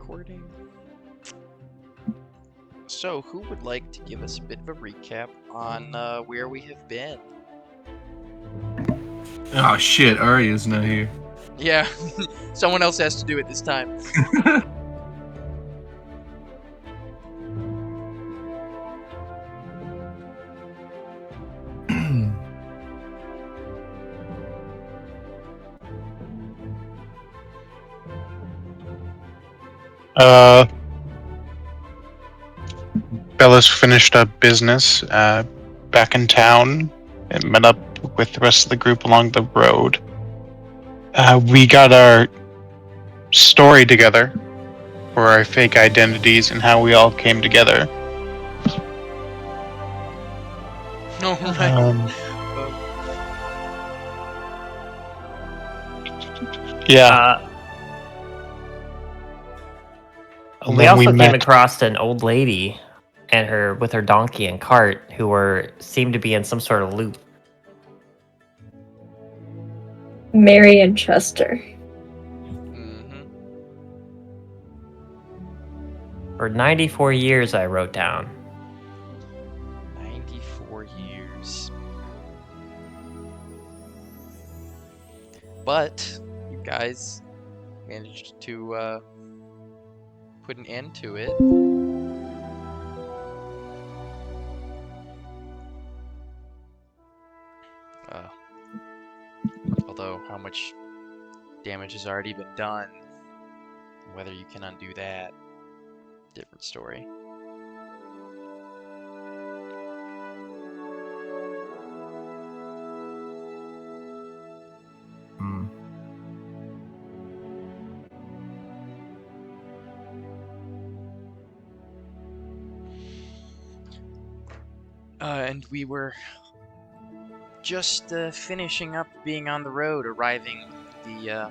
recording. So, who would like to give us a bit of a recap on where we have been? Oh shit, Arya's not here. Yeah, someone else has to do it this time. Bella's finished up business back in town and met up with the rest of the group along the road. We got our story together for our fake identities and how we all came together. No, right. Yeah. We also came across an old lady and her donkey and cart who seemed to be in some sort of loop. Mary and Chester. Mm-hmm. For 94 years, I wrote down. 94 years. But you guys managed to put an end to it. Although how much damage has already been done, whether you can undo that, different story. And we were just finishing up being on the road, arriving at the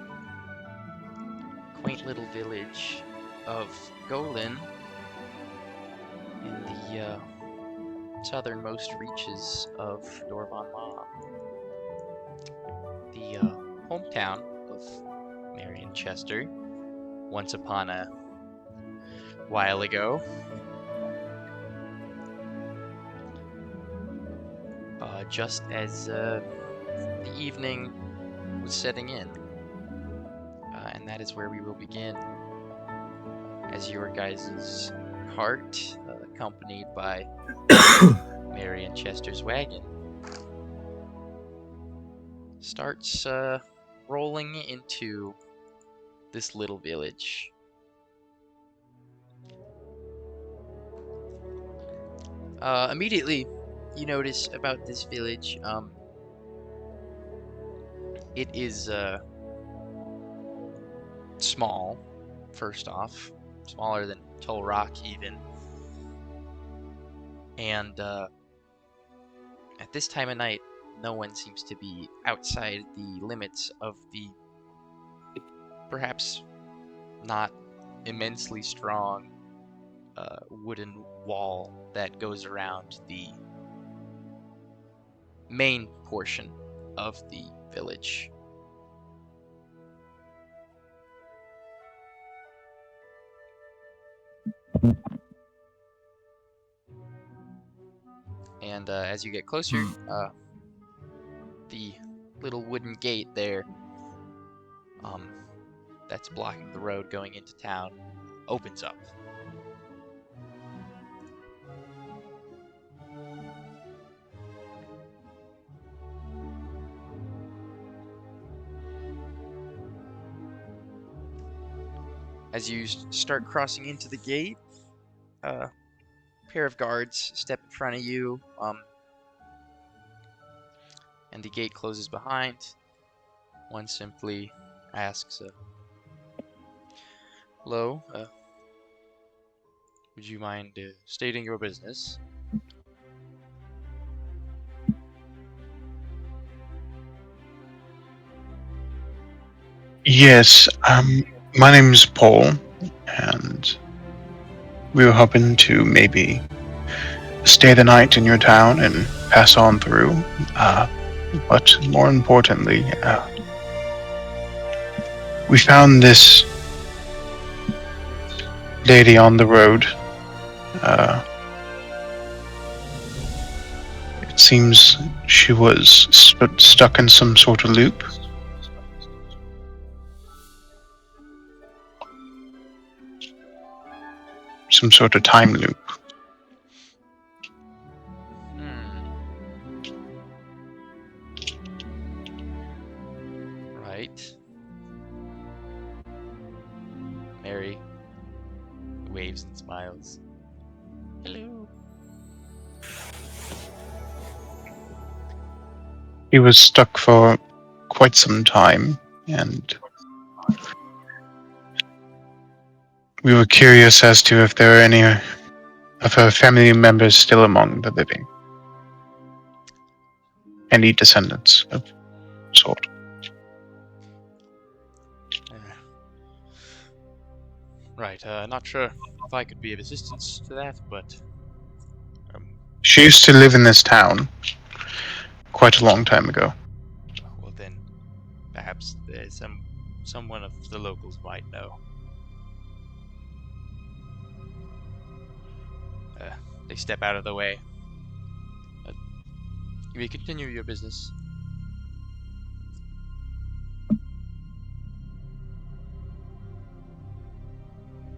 quaint little village of Golin in the southernmost reaches of Dorvan Ma, the hometown of Mary and Chester, once upon a while ago. Just as the evening was setting in. And that is where we will begin. As your guys' cart, accompanied by Mary and Chester's wagon, starts rolling into this little village. Immediately, you notice about this village, it is small, first off, smaller than Tull Rock even, and at this time of night, no one seems to be outside the limits of the perhaps not immensely strong wooden wall that goes around the main portion of the village. And as you get closer, the little wooden gate there that's blocking the road going into town opens up. As you start crossing into the gate, a pair of guards step in front of you, and the gate closes behind. One simply asks, hello, would you mind stating your business? Yes, my name's Paul, and we were hoping to maybe stay the night in your town and pass on through. But more importantly, we found this lady on the road. It seems she was stuck in some sort of loop. Some sort of time loop. Right. Mary waves and smiles. Hello. He was stuck for quite some time, and we were curious as to if there were any of her family members still among the living. Any descendants of sort. Right, not sure if I could be of assistance to that, but... She used to live in this town quite a long time ago. Well then, perhaps there's someone of the locals might know. They step out of the way. You may continue your business.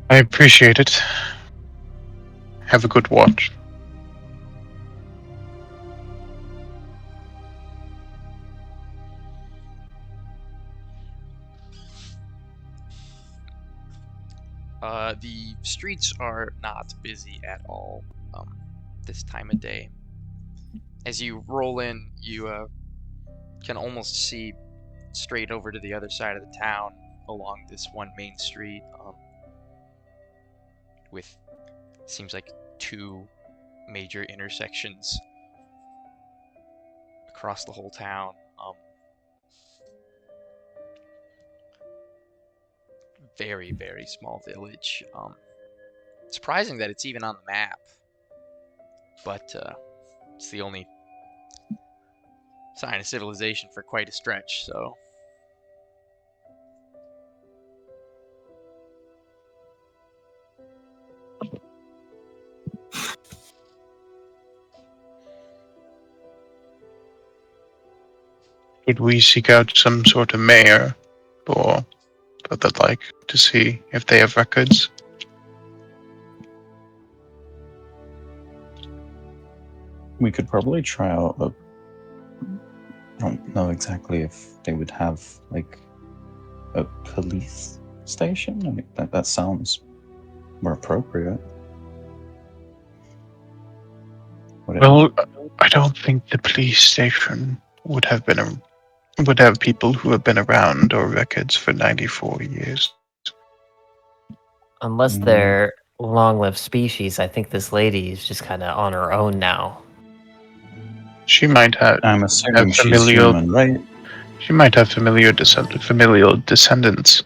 I appreciate it. Have a good watch. The streets are not busy at all this time of day. As you roll in, you can almost see straight over to the other side of the town along this one main street with seems like two major intersections across the whole town. Very, very small village. Surprising that it's even on the map, but it's the only sign of civilization for quite a stretch, so... Should we seek out some sort of mayor or the like to see if they have records? We could probably try out a... I don't know exactly if they would have, like, a police station. I mean, that sounds more appropriate. Well, I don't think the police station would have people who have been around or records for 94 years. Unless they're long-lived species, I think this lady is just kind of on her own now. She might have. I'm assuming have she's familial, human, right? She might have familial descendants.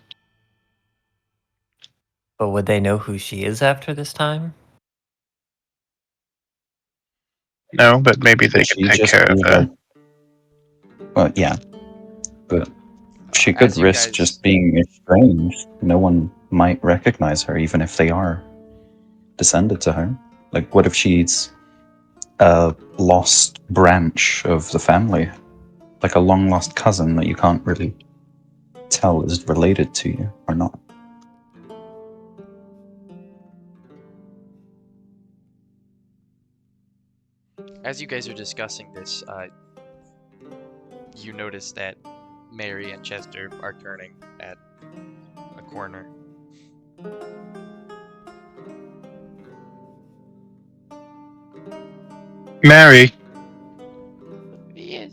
But would they know who she is after this time? No, but maybe they Could can she take just care of be her. like... Well, yeah. But she could as you risk guys- just being estranged. No one might recognize her, even if they are descended to her. Like, what if she's a lost branch of the family? Like a long-lost cousin that you can't really tell is related to you or not. As you guys are discussing this, you notice that Mary and Chester are turning at a corner. Mary, Yes,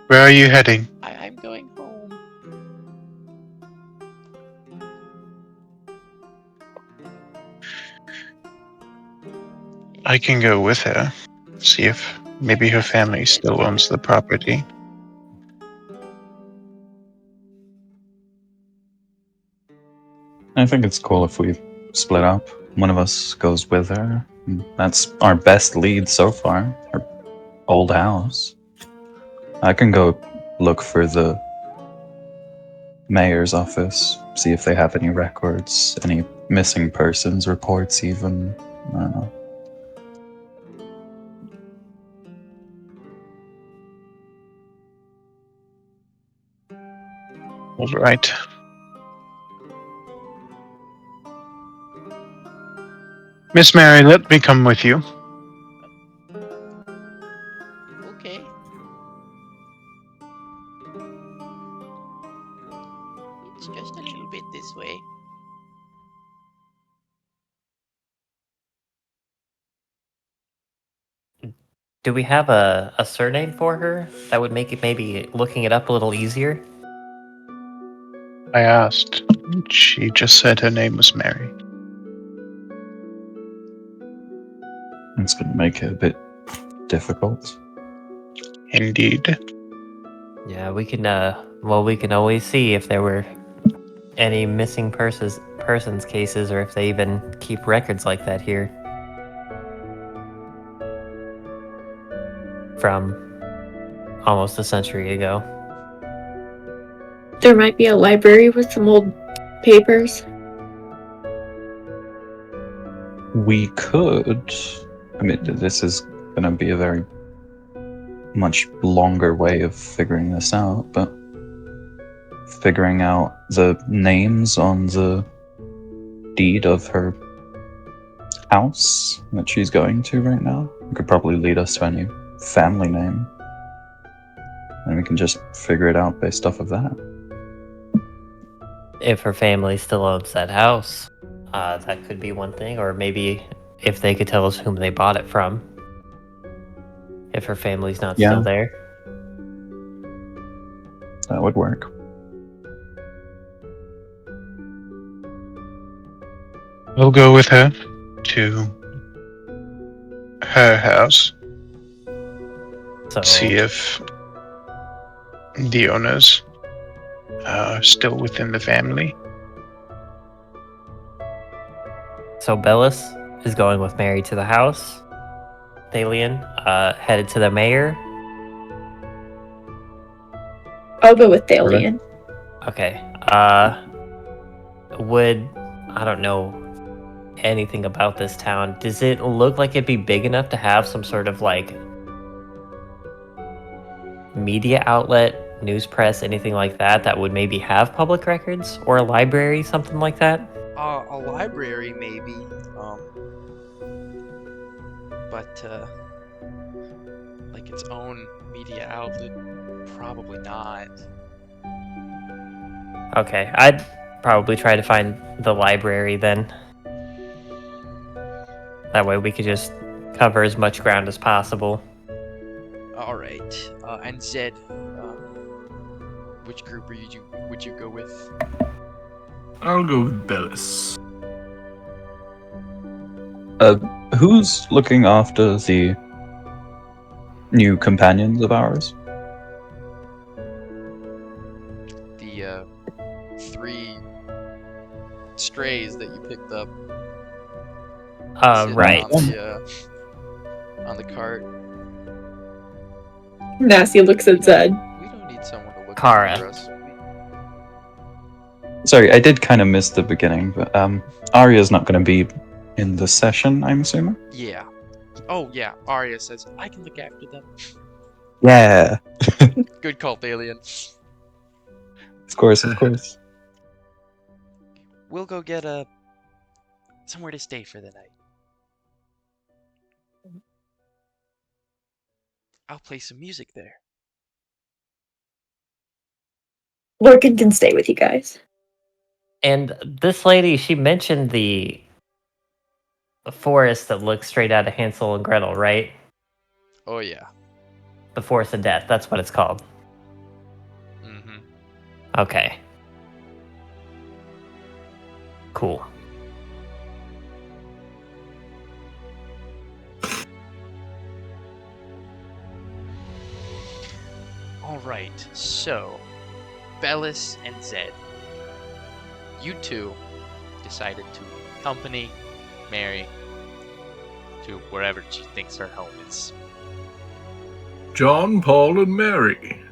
where are you heading? I'm going home. I can go with her. See if maybe her family still owns the property. I think it's cool if we split up. One of us goes with her. That's our best lead so far. Her old house. I can go look for the mayor's office see if they have any records, any missing persons reports, even. I don't know. All right. Miss Mary, let me come with you. Okay. It's just a little bit this way. Do we have a surname for her that would make it maybe looking it up a little easier? I asked. She just said her name was Mary. It's going to make it a bit difficult. Indeed. Yeah, we can. Well, we can always see if there were any missing persons cases, or if they even keep records like that here. From almost a century ago. There might be a library with some old papers. We could. I mean, this is going to be a very much longer way of figuring this out, but figuring out the names on the deed of her house that she's going to right now could probably lead us to any family name. And we can just figure it out based off of that. If her family still owns that house, that could be one thing. Or maybe if they could tell us whom they bought it from. If her family's not Yeah. still there. That would work. We'll go with her to her house. So See if the owners are still within the family. So Bellis is going with Mary to the house. Thalian headed to the mayor. I'll go with Thalian. Okay. Would I don't know anything about this town. Does it look like it'd be big enough to have some sort of like media outlet, news press, anything like that would maybe have public records, or a library, something like that? A library maybe. But like its own media outlet, probably not. Okay, I'd probably try to find the library then. That way we could just cover as much ground as possible. All right. And Zed, which group would you go with? I'll go with Bellis. Who's looking after the new companions of ours? The 3 strays that you picked up. sitting Right. On the cart. Nasty looks at Zed. We don't need someone to look Kara. after us. Sorry, I did kind of miss the beginning, but Arya's not going to be in the session, I'm assuming? Yeah. Oh yeah. Arya says I can look after them. Yeah. Good call, Thalian. Of course, of course. We'll go get somewhere to stay for the night. I'll play some music there. Lorcan can stay with you guys. And this lady, she mentioned the forest that looks straight out of Hansel and Gretel, right? Oh yeah. The Forest of Death, that's what it's called. Mm-hmm. Okay. Cool. Alright, so Bellis and Zed, you two decided to accompany Mary to wherever she thinks her home is. John, Paul, and Mary.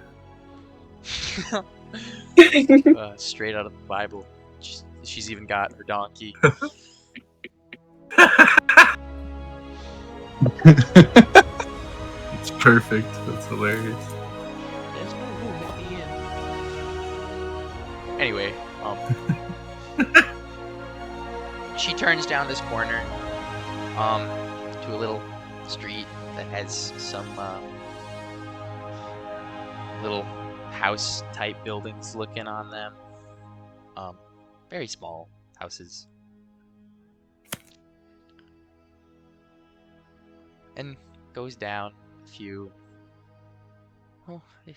Straight out of the Bible. She's even got her donkey. It's perfect. That's hilarious. There's no room at the inn. Anyway, she turns down this corner, to a little street that has some little house-type buildings looking on them. Very small houses. And goes down a few. Oh, and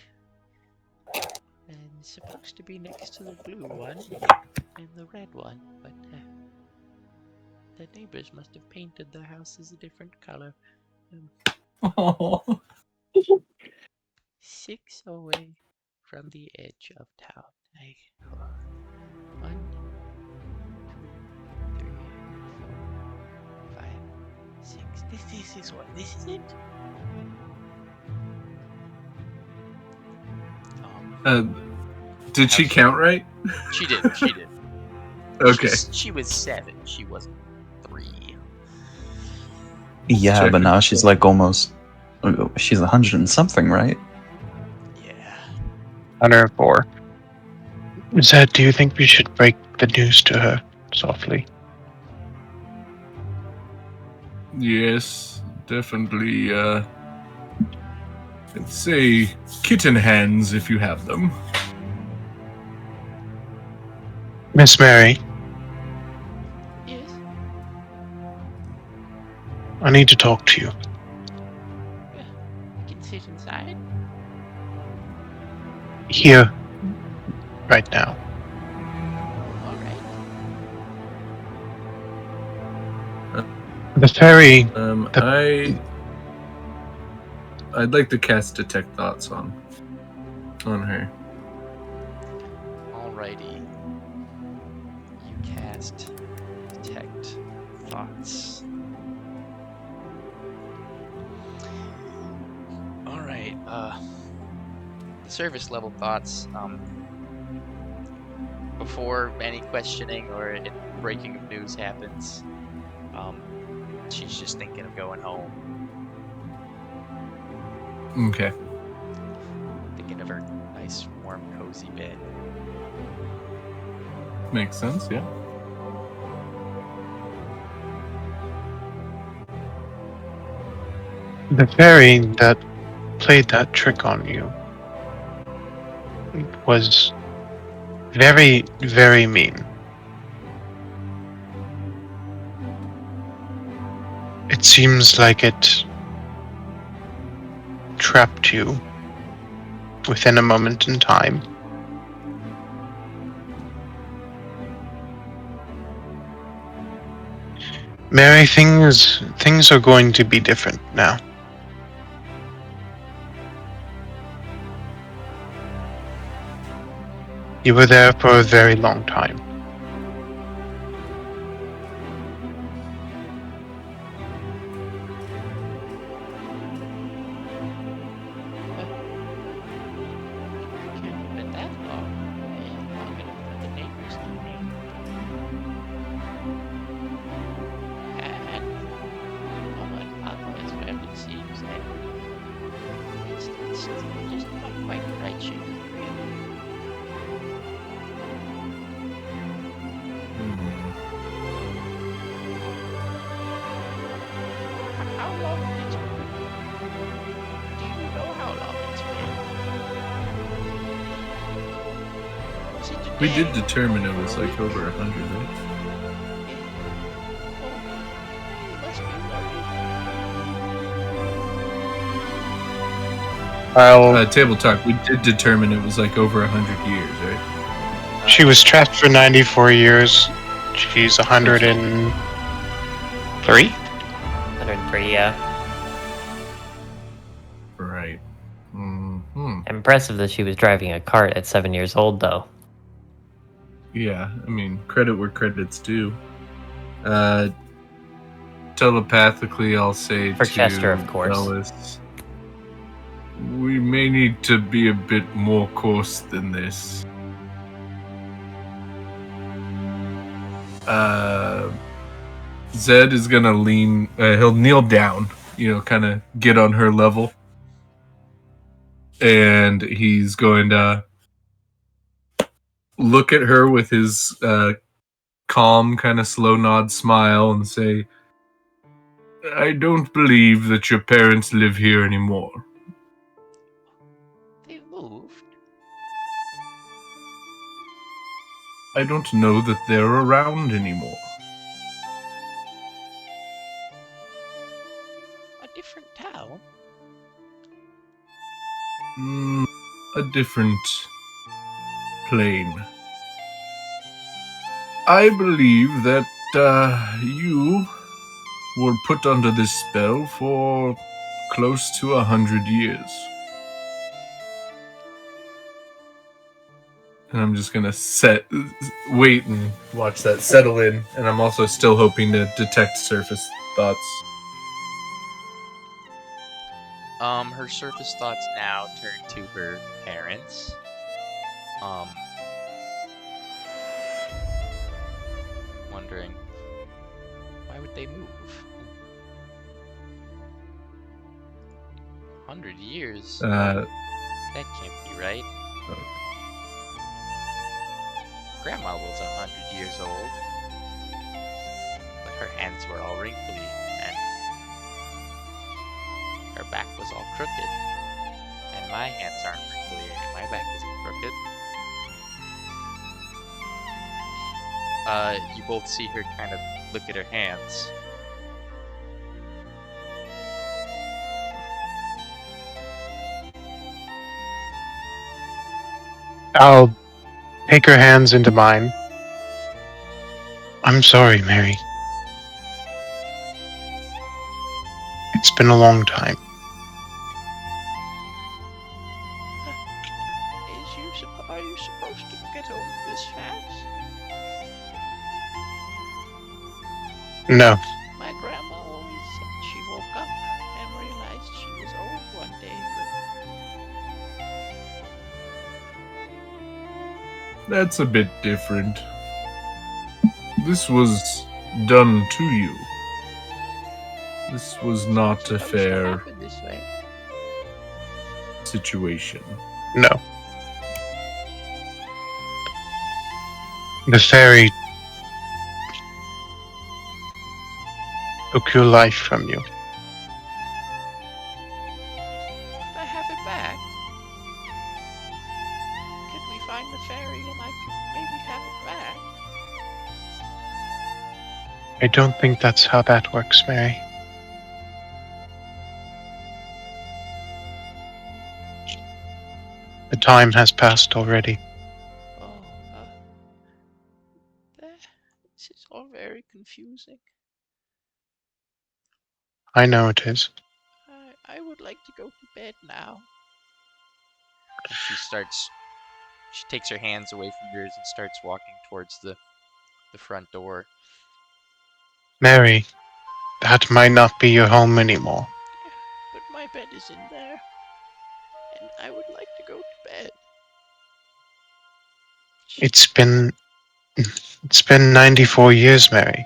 it's supposed to be next to the blue one and the red one, but the neighbors must have painted their houses a different color. Oh. 6 away from the edge of town. 1, 2, 3, 4, 5, 6. This is what. This is it. Did she count right? She did. She did. Okay. She was 7. She wasn't 3. Yeah, Check but it. now she's like almost. She's 100 and something, right? Yeah. 104. Zed, do you think we should break the news to her softly? Yes, definitely. Let's say kitten hands if you have them. Miss Mary, Yes. I need to talk to you. You can sit inside. Here. Right now. All right. The ferry. I'd like to cast Detect Thoughts on her. Alrighty. You cast Detect Thoughts. Alright, the service level thoughts, before any questioning or any breaking of news happens, she's just thinking of going home, Okay. thinking of her nice, warm, cozy bed. Makes sense, yeah. The fairy that played that trick on you was very, very mean. It seems like it trapped you within a moment in time. Mary, things are going to be different now. You were there for a very long time. Can't have been that long. Long enough for the neighbors to know. And Mama and Papa, as well, it seems that it's just not quite the right shape. How long has it been? Do you know how long it's been? Was it We today? did determine it was like over 100, right? You must be worried. Table Talk, we did determine it was like over 100 years, right? She was trapped for 94 years. She's 103? 103, yeah. Right. Mm-hmm. Impressive that she was driving a cart at 7 years old, though. Yeah, I mean, credit where credit's due. Telepathically, I'll say For to Chester, of course. Bellis, we may need to be a bit more coarse than this. Zed is gonna lean. He'll kneel down. Kind of get on her level, and he's going to look at her with his calm, kind of slow nod smile and say, "I don't believe that your parents live here anymore." They moved. "I don't know that they're around anymore." A different town. A different plane. I believe that you were put under this spell for close to 100 years. And I'm just gonna wait and watch that settle in. And I'm also still hoping to detect surface thoughts. Her surface thoughts now turn to her parents. Wondering, why would they move? 100 years? That can't be right. Grandma was 100 years old, but her hands were all wrinkly and her back was all crooked. And my hands aren't wrinkly and my back isn't crooked. You both see her kind of look at her hands. I'll take her hands into mine. I'm sorry, Mary. It's been a long time. Are you supposed to get over this fast? No, My grandma always said she woke up and realized she was old one day, That's a bit different. This was done to you. This was not a fair this way. situation. no. The fairy took your life from you. I have it back. Could we find the fairy and I could maybe have it back? I don't think that's how that works, Mary. The time has passed already. Oh, this is all very confusing. I know it is. I would like to go to bed now. And she takes her hands away from yours and starts walking towards the front door. Mary, that might not be your home anymore. But my bed is in there. And I would like to go to bed. It's been 94 years, Mary.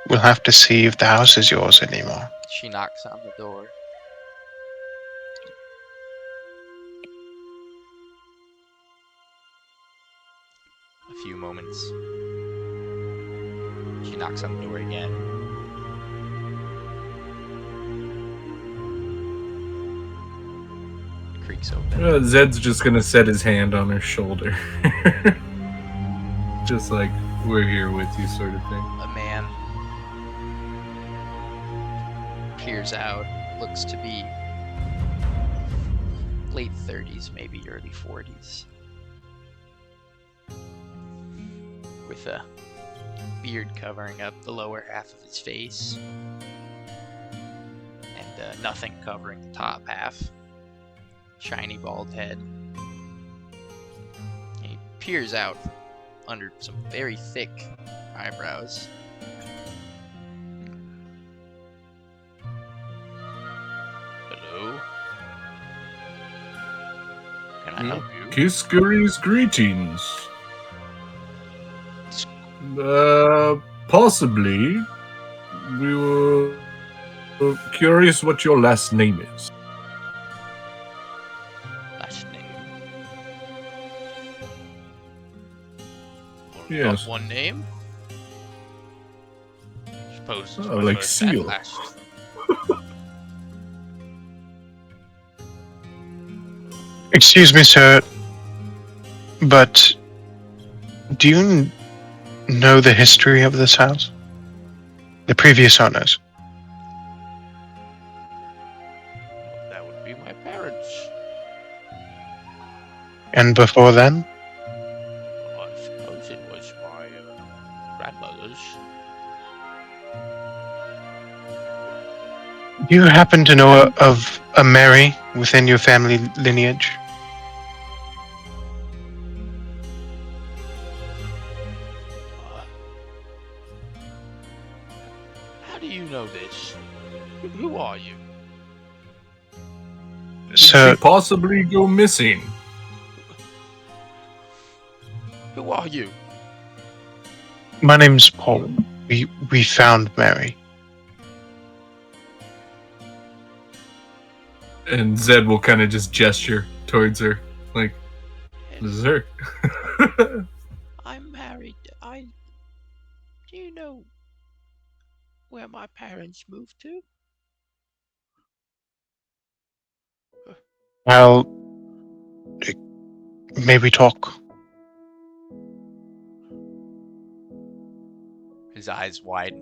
We'll have to see if the house is yours anymore. She knocks on the door. A few moments. She knocks on the door again. It creaks open. Zed's just gonna set his hand on her shoulder. Just like, we're here with you, sort of thing. A man peers out, looks to be late 30s, maybe early 40s. With a beard covering up the lower half of his face. And nothing covering the top half. Shiny bald head. And he peers out under some very thick eyebrows. Hello? Can I help you? Kiskuri's greetings. Possibly. We were curious what your last name is. Last name. Only Yes. got one name. Suppose it's Oh, my like first seal. and last. Excuse me, sir, but do you know the history of this house? The previous owners? That would be my parents. And before then? Well, I suppose it was my grandmother's. Do you happen to know of a Mary within your family lineage? Uh, how do you know this? Who are you? Did Sir, she possibly go missing? Who are you? my name's Paul. We found Mary. And Zed will kind of just gesture towards her, like, "This is her." I'm married. Do you know where my parents moved to? Well, maybe talk. His eyes widen.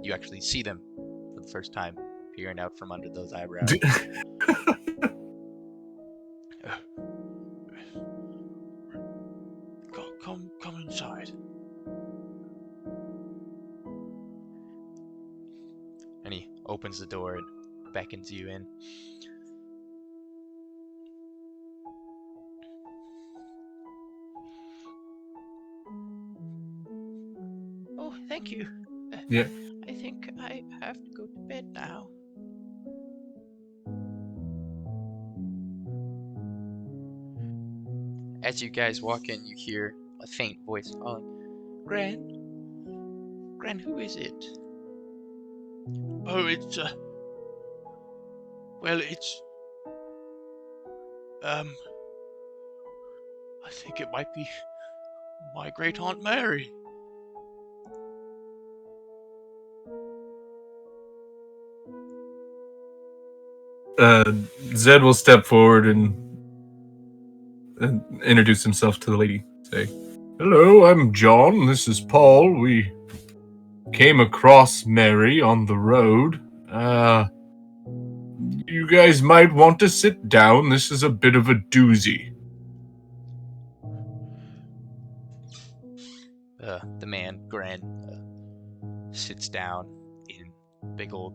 You actually see them for the first time peering out from under those eyebrows. Come inside. And he opens the door and beckons you in. Oh, thank you. Yeah. I think I have to go to bed now. As you guys walk in, you hear a faint voice calling, Gran, who is it? Oh, it's, I think it might be my great Aunt Mary. Zed will step forward and introduce himself to the lady. Say, "Hello, I'm John. This is Paul. We came across Mary on the road. You guys might want to sit down. This is a bit of a doozy." The man, Gran, sits down in a big old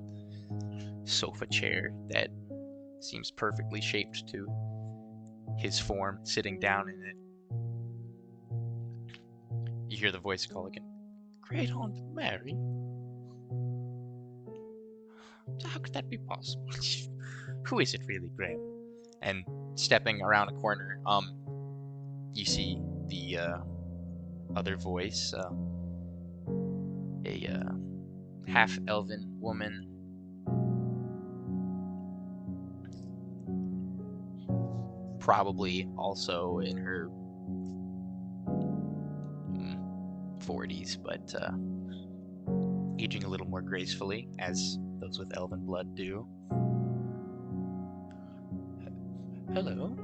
sofa chair that seems perfectly shaped to his form, sitting down in it. You hear the voice call again, Great Aunt Mary? How could that be possible? Who is it really, Graham? And stepping around a corner, you see the other voice, a half-elven woman. Probably also in her 40s, but aging a little more gracefully, as those with elven blood do. Hello,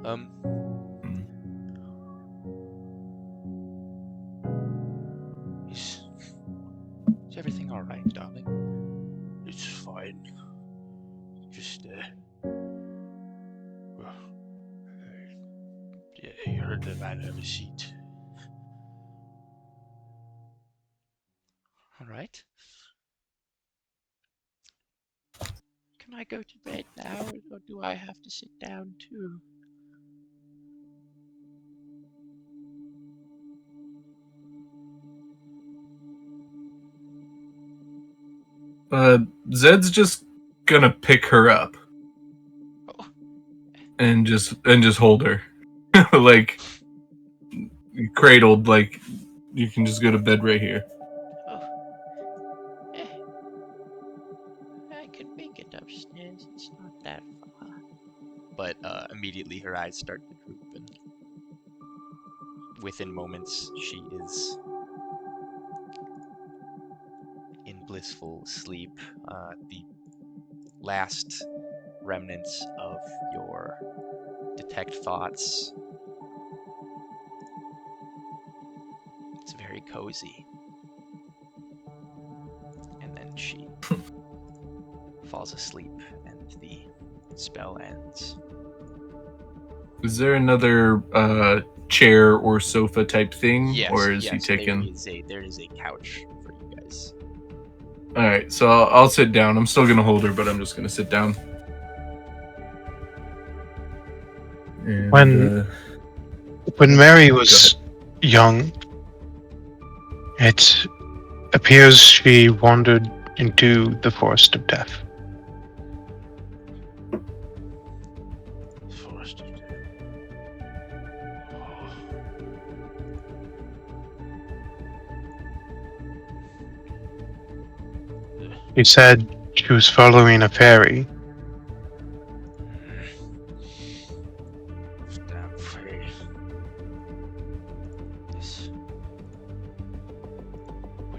is everything alright, darling? It's fine. Just, you heard the man have a seat. Alright. Can I go to bed now, or do I have to sit down too? Zed's just gonna pick her up Oh, and just hold her, like cradled, like You can just go to bed right here. Oh. I could make it upstairs. It's not that far. But immediately her eyes start to droop, and within moments she is in blissful sleep. The last remnants of your detect thoughts. It's very cozy. And then she falls asleep, and the spell ends. Is there another chair or sofa type thing, Yes, or is he yes, taken? there is a couch for you guys. All right, so I'll sit down. I'm still gonna hold her, but I'm just gonna sit down. And, When Mary was young, it appears she wandered into the forest of death. Forest of Death. She said she was following a fairy. Damn fairy. This. I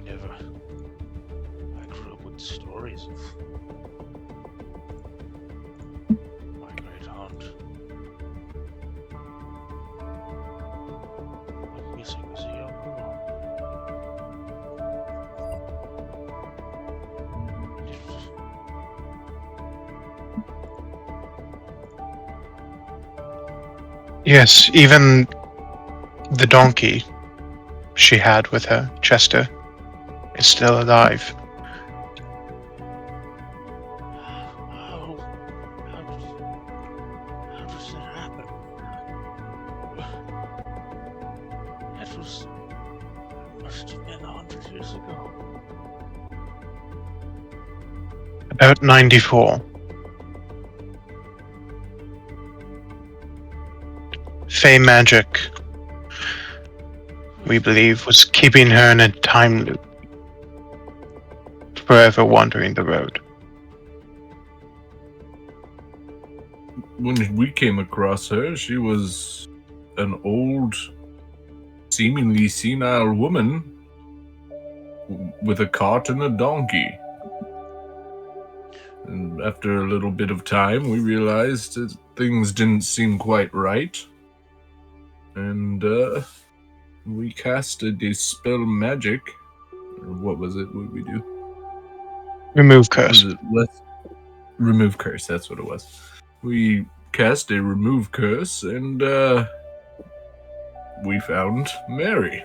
grew up with stories of my great aunt. I'm missing as a young girl. Yes, even the donkey she had with her, Chester, is still alive. How does that happen? That must have been 100 years ago. About 94. Fey magic, we believe, was keeping her in a time loop, forever wandering the road. When we came across her, she was an old, seemingly senile woman with a cart and a donkey. And after a little bit of time, we realized that things didn't seem quite right. And we cast a dispel magic. Or what was it? What did we do? Remove curse. Was it remove curse? That's what it was. We cast a remove curse, and we found Mary.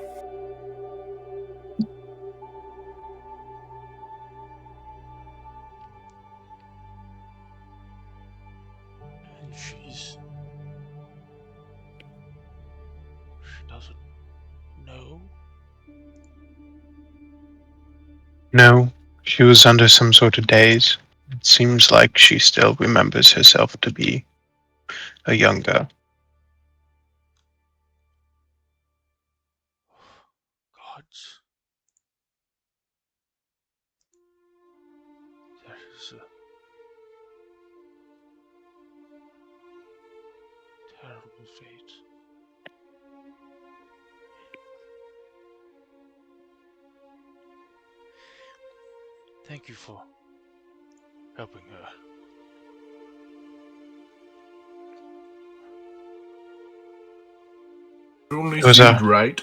And she doesn't know. No, she was under some sort of daze. It seems like she still remembers herself to be a young girl. Gods. That is a terrible fate. Thank you for helping her. It only It was seemed right.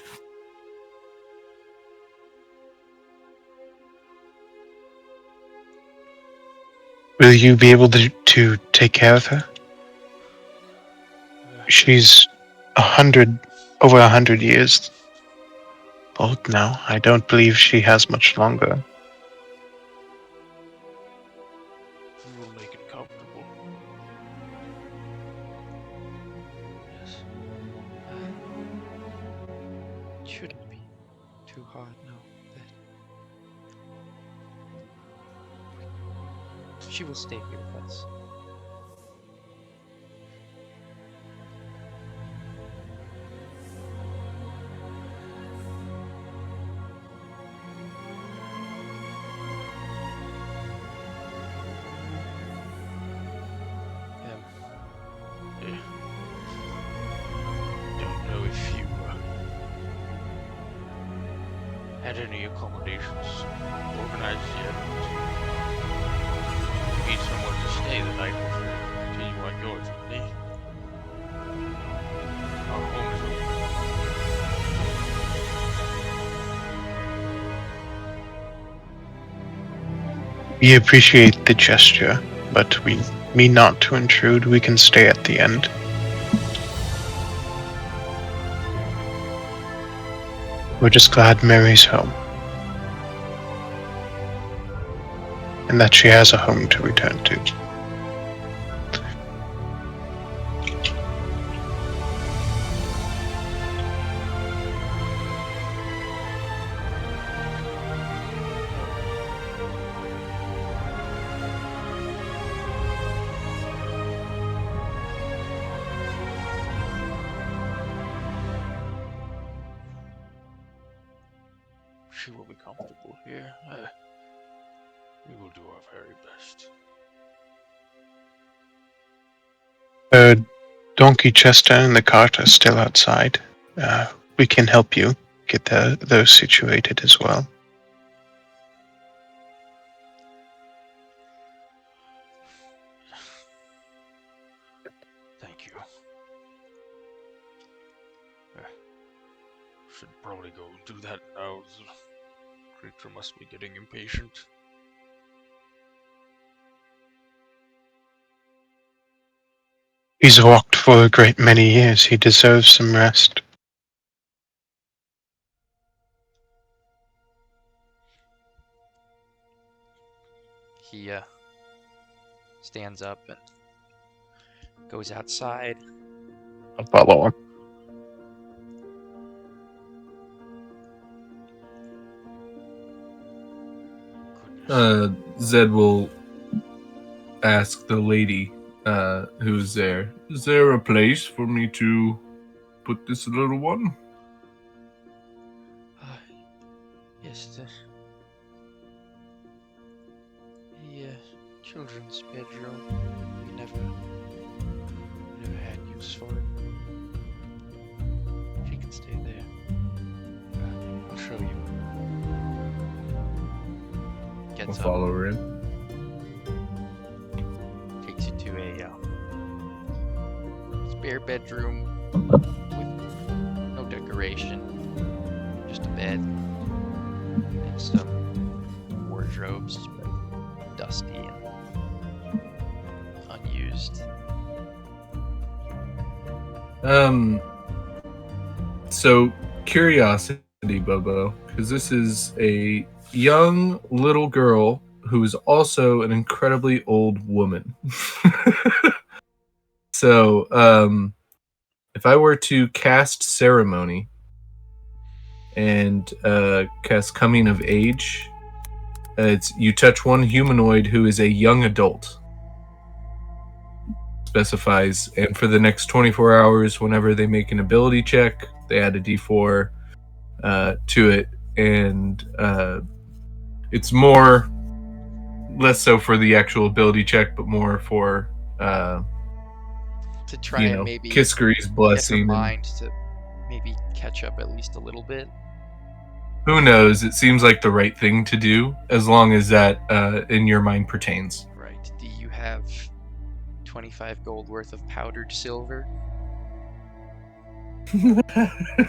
Will you be able to take care of her? She's over 100 years old now. I don't believe she has much longer. We will make it comfortable. Yes. It shouldn't be too hard now that she will stay here with us. had any accommodations organized yet. You need somewhere to stay the night before until you want yours with me. Our home is open. We appreciate the gesture, but we mean not to intrude. We can stay at the end. We're just glad Mary's home. And that she has a home to return to. She will be comfortable here. We will do our very best. Donkey Chester and the cart are still outside. We can help you get those situated as well. Thank you. Should probably go do that now. The creature must be getting impatient. He's walked for a great many years. He deserves some rest. He stands up and goes outside. I'll follow him. Zed will ask the lady who's there, is there a place for me to put this little one? Yes, the children's bedroom. We never had use for it. She can stay there. I'll show you. I'll Gets up, follow her in. takes you to a spare bedroom with no decoration, just a bed and some wardrobes, but dusty and unused. So curiosity, Bobo, because this is a young little girl who is also an incredibly old woman. So, if I were to cast ceremony and cast coming of age, it's you touch one humanoid who is a young adult. Specifies, and for the next 24 hours, whenever they make an ability check, they add a d4 to it, and it's less so for the actual ability check, but more for To try and maybe Kiskari's get her blessing. And mind to maybe catch up at least a little bit. who knows? It seems like the right thing to do, as long as that in your mind pertains. Right. Do you have 25 gold worth of powdered silver?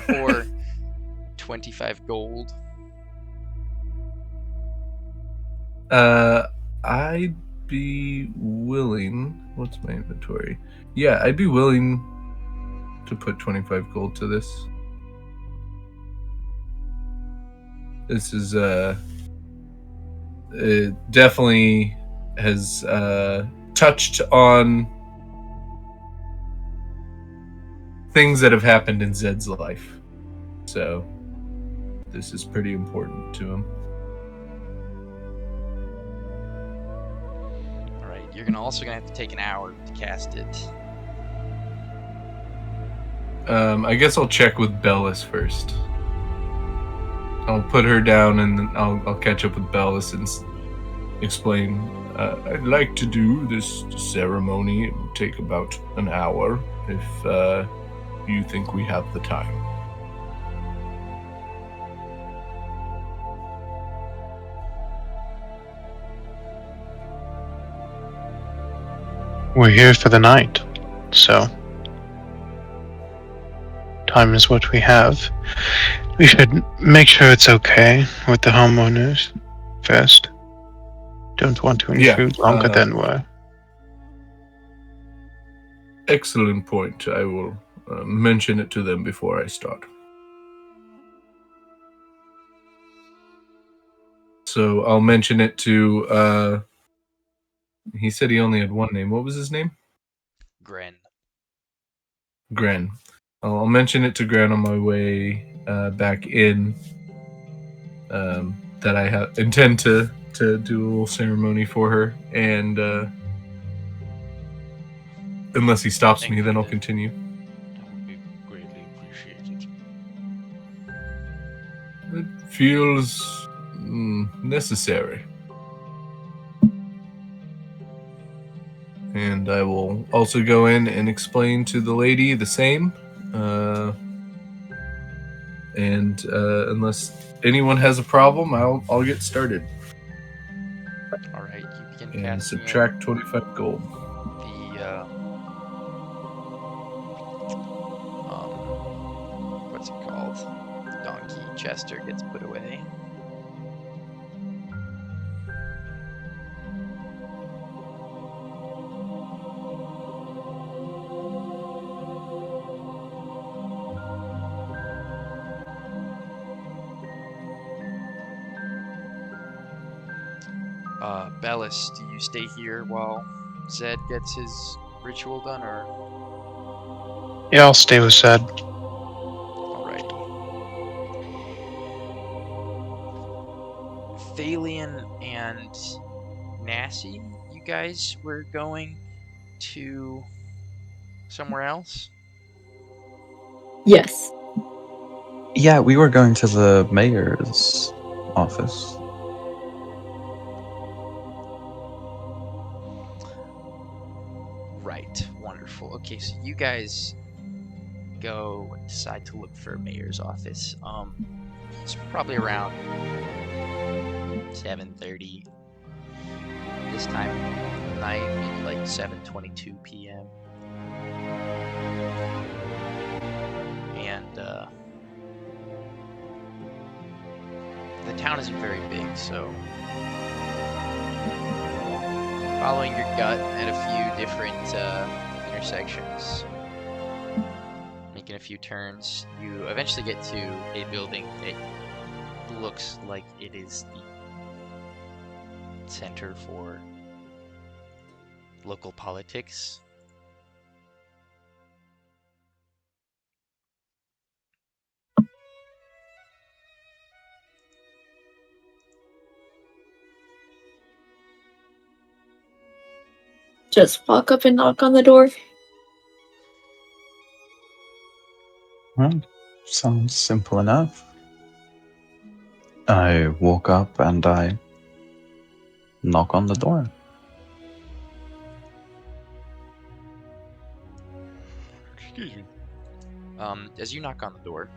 Or 25 gold? I'd be willing. What's my inventory? Yeah, I'd be willing to put 25 gold to this. This is it definitely has touched on things that have happened in Zed's life. So this is pretty important to him. Alright, you're also gonna have to take an hour to cast it. I guess I'll check with Bellis first. I'll put her down and then I'll catch up with Bellis and explain. I'd like to do this ceremony. It will take about an hour if you think we have the time. We're here for the night, so time is what we have. We should make sure it's okay with the homeowners first. Don't want to Yeah, intrude longer than we're. Excellent point. I will mention it to them before I start. So I'll mention it to. He said he only had one name. What was his name? Gren. Gren. I'll mention it to Gren on my way back in. That I intend to do a little ceremony for her, and unless he stops Thank me, you, then I'll then. continue. That would be greatly appreciated. It feels necessary. And I will also go in and explain to the lady the same. And unless anyone has a problem, I'll get started. All right, you begin And casting subtract 25 gold. the what's it called? Donkey Chester gets put away. Bellis, do you stay here while Zed gets his ritual done, or? Yeah, I'll stay with Zed. Alrighty. Thalian and Nassie, you guys were going to somewhere else? Yes. Yeah, we were going to the mayor's office. Right, wonderful. Okay, so you guys go and decide to look for a mayor's office. It's probably around 7:30 this time of night, maybe like 7:22 p.m. And the town isn't very big, so following your gut at a few different intersections, making a few turns, you eventually get to a building that looks like it is the center for local politics. Just walk up and knock on the door. Well, sounds simple enough. I walk up and I knock on the door. Excuse me. As you knock on the door,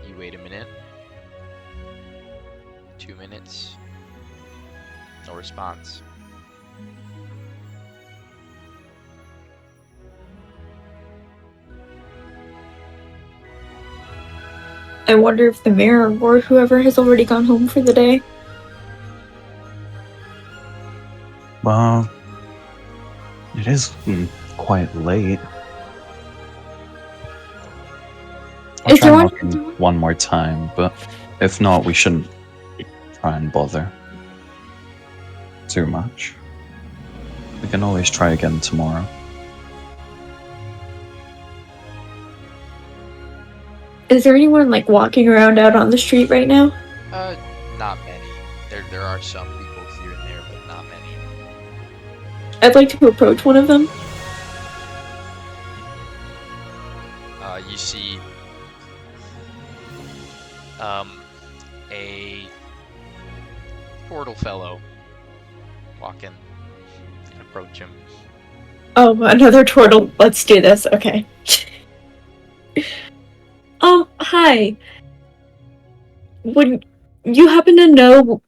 you wait a minute, 2 minutes, no response. I wonder if the mayor or whoever has already gone home for the day. Well, it is quite late. I'll Is try there knocking one more time, but if not, we shouldn't try and bother too much. We can always try again tomorrow. Is there anyone like walking around out on the street right now? Not many. There are some people here and there, but not many. I'd like to approach one of them. You see a portal fellow walk in and approach him. Oh, another turtle. Let's do this. Okay. Hi. Would you happen to know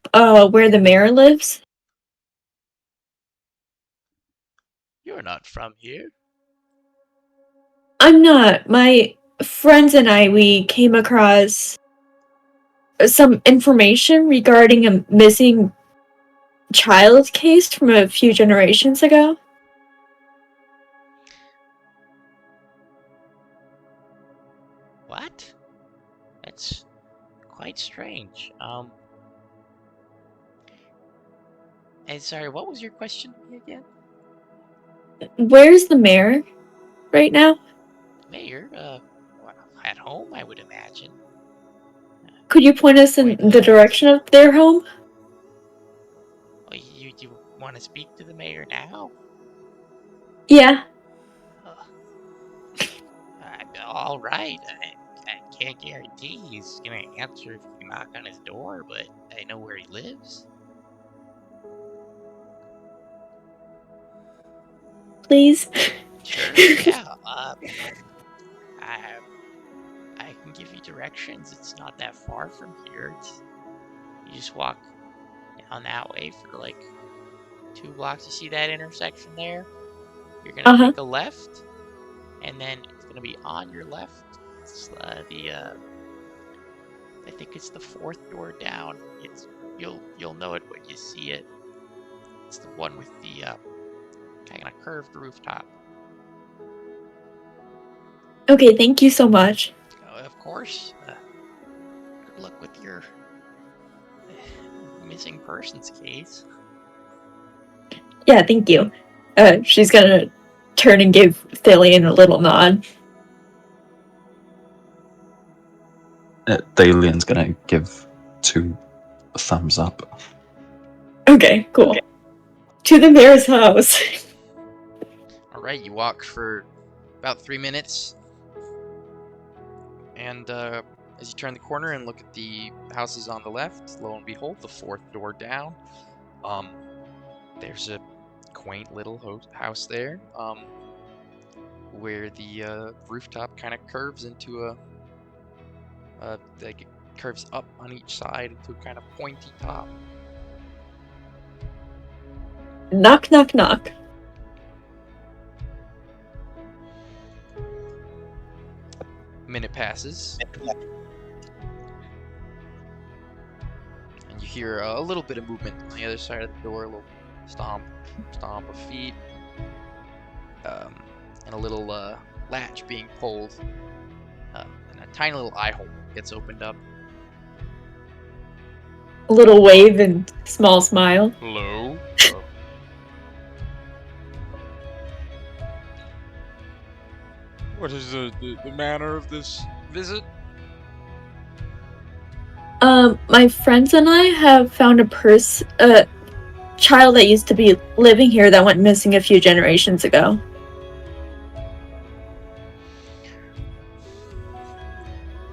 where the mayor lives? You're not from here. I'm not. My friends and we came across some information regarding a missing child case from a few generations ago. What? That's quite strange. And sorry, what was your question to me again? Where's the mayor right now? Mayor, well, at home, I would imagine. Could you point us in the direction of their home? Oh, you want to speak to the mayor now? Yeah. All right. I can't guarantee he's gonna answer if you knock on his door, but I know where he lives. Please. Sure. Yeah. I can give you directions. It's not that far from here. You just walk down that way for like 2 blocks. You see that intersection there? You're gonna take a left, and then it's gonna be on your left. It's I think it's the 4th door down. You'll know it when you see it. It's the one with the kind of curved rooftop. Okay, thank you so much. Of course. Good luck with your missing persons case. Yeah, thank you. She's gonna turn and give Thalian a little nod. Thalian's gonna give 2 thumbs up. Okay, cool. Okay. To the mayor's house. Alright, you walk for about 3 minutes. And as you turn the corner and look at the houses on the left, lo and behold, the 4th door down. There's a quaint little house there, where the rooftop kind of curves into like it curves up on each side into a kind of pointy top. Knock, knock, knock. Minute passes, and you hear a little bit of movement on the other side of the door, a little stomp of feet, and a little latch being pulled, and a tiny little eye hole gets opened up. A little wave and small smile. Hello? What is the manner of this visit? My friends and I have found a child that used to be living here that went missing a few generations ago.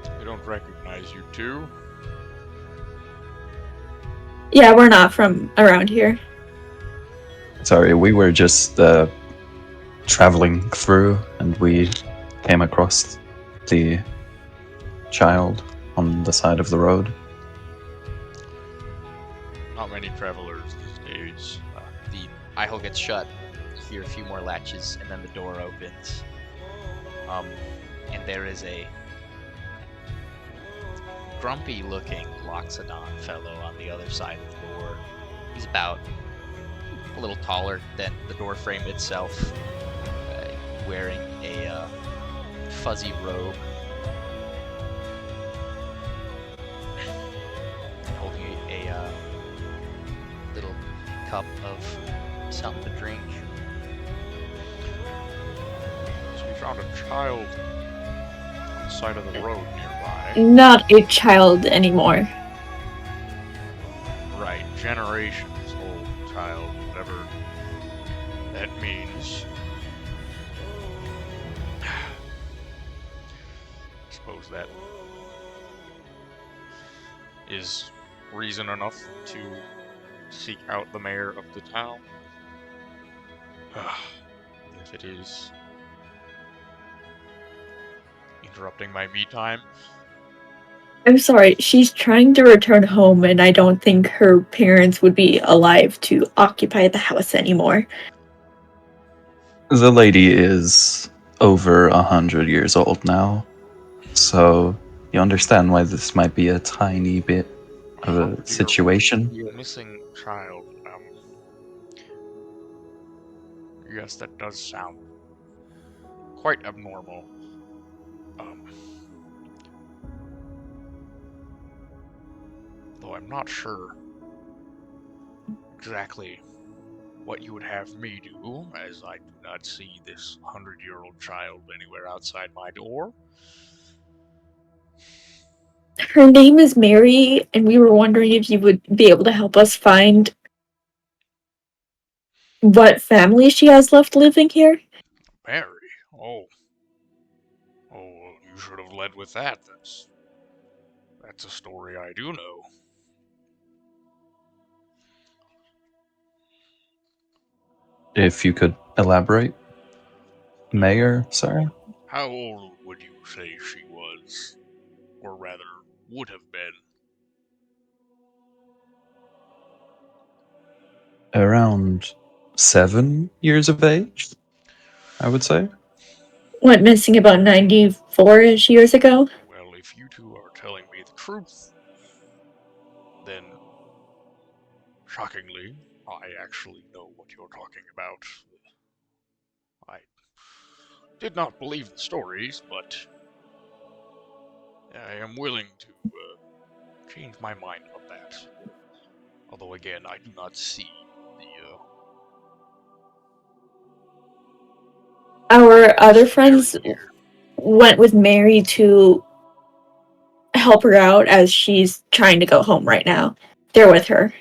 I don't recognize you two. Yeah, we're not from around here. Sorry, we were just traveling through, and we came across the child on the side of the road. Not many travelers these days. The eye hole gets shut. You hear a few more latches, and then the door opens. And there is a grumpy-looking Loxodon fellow on the other side of the door. He's about a little taller than the door frame itself, wearing a fuzzy robe, holding a little cup of something to drink. So we found a child on the side of the road nearby. Not a child anymore. Right, generations old child, whatever that means. I suppose that is reason enough to seek out the mayor of the town. If it is interrupting my me time. I'm sorry, she's trying to return home, and I don't think her parents would be alive to occupy the house anymore. The lady is over 100 years old now, so you understand why this might be a tiny bit of a 100-year-old situation. missing child. Yes, that does sound quite abnormal. Though I'm not sure exactly what you would have me do, as I do not see this 100-year-old child anywhere outside my door. Her name is Mary, and we were wondering if you would be able to help us find what family she has left living here. Mary? Oh, you should have led with that. That's a story I do know. If you could elaborate, Mayor, sir? How old would you say she was? Or rather, would have been? Around 7 years of age, I would say. Went missing about 94-ish years ago. Well, if you two are telling me the truth, then, shockingly, I actually know what you're talking about. I did not believe the stories, but I am willing to change my mind on that. Although, again, I do not see the Our other Mary friends here. went with Mary to help her out as she's trying to go home right now. They're with her.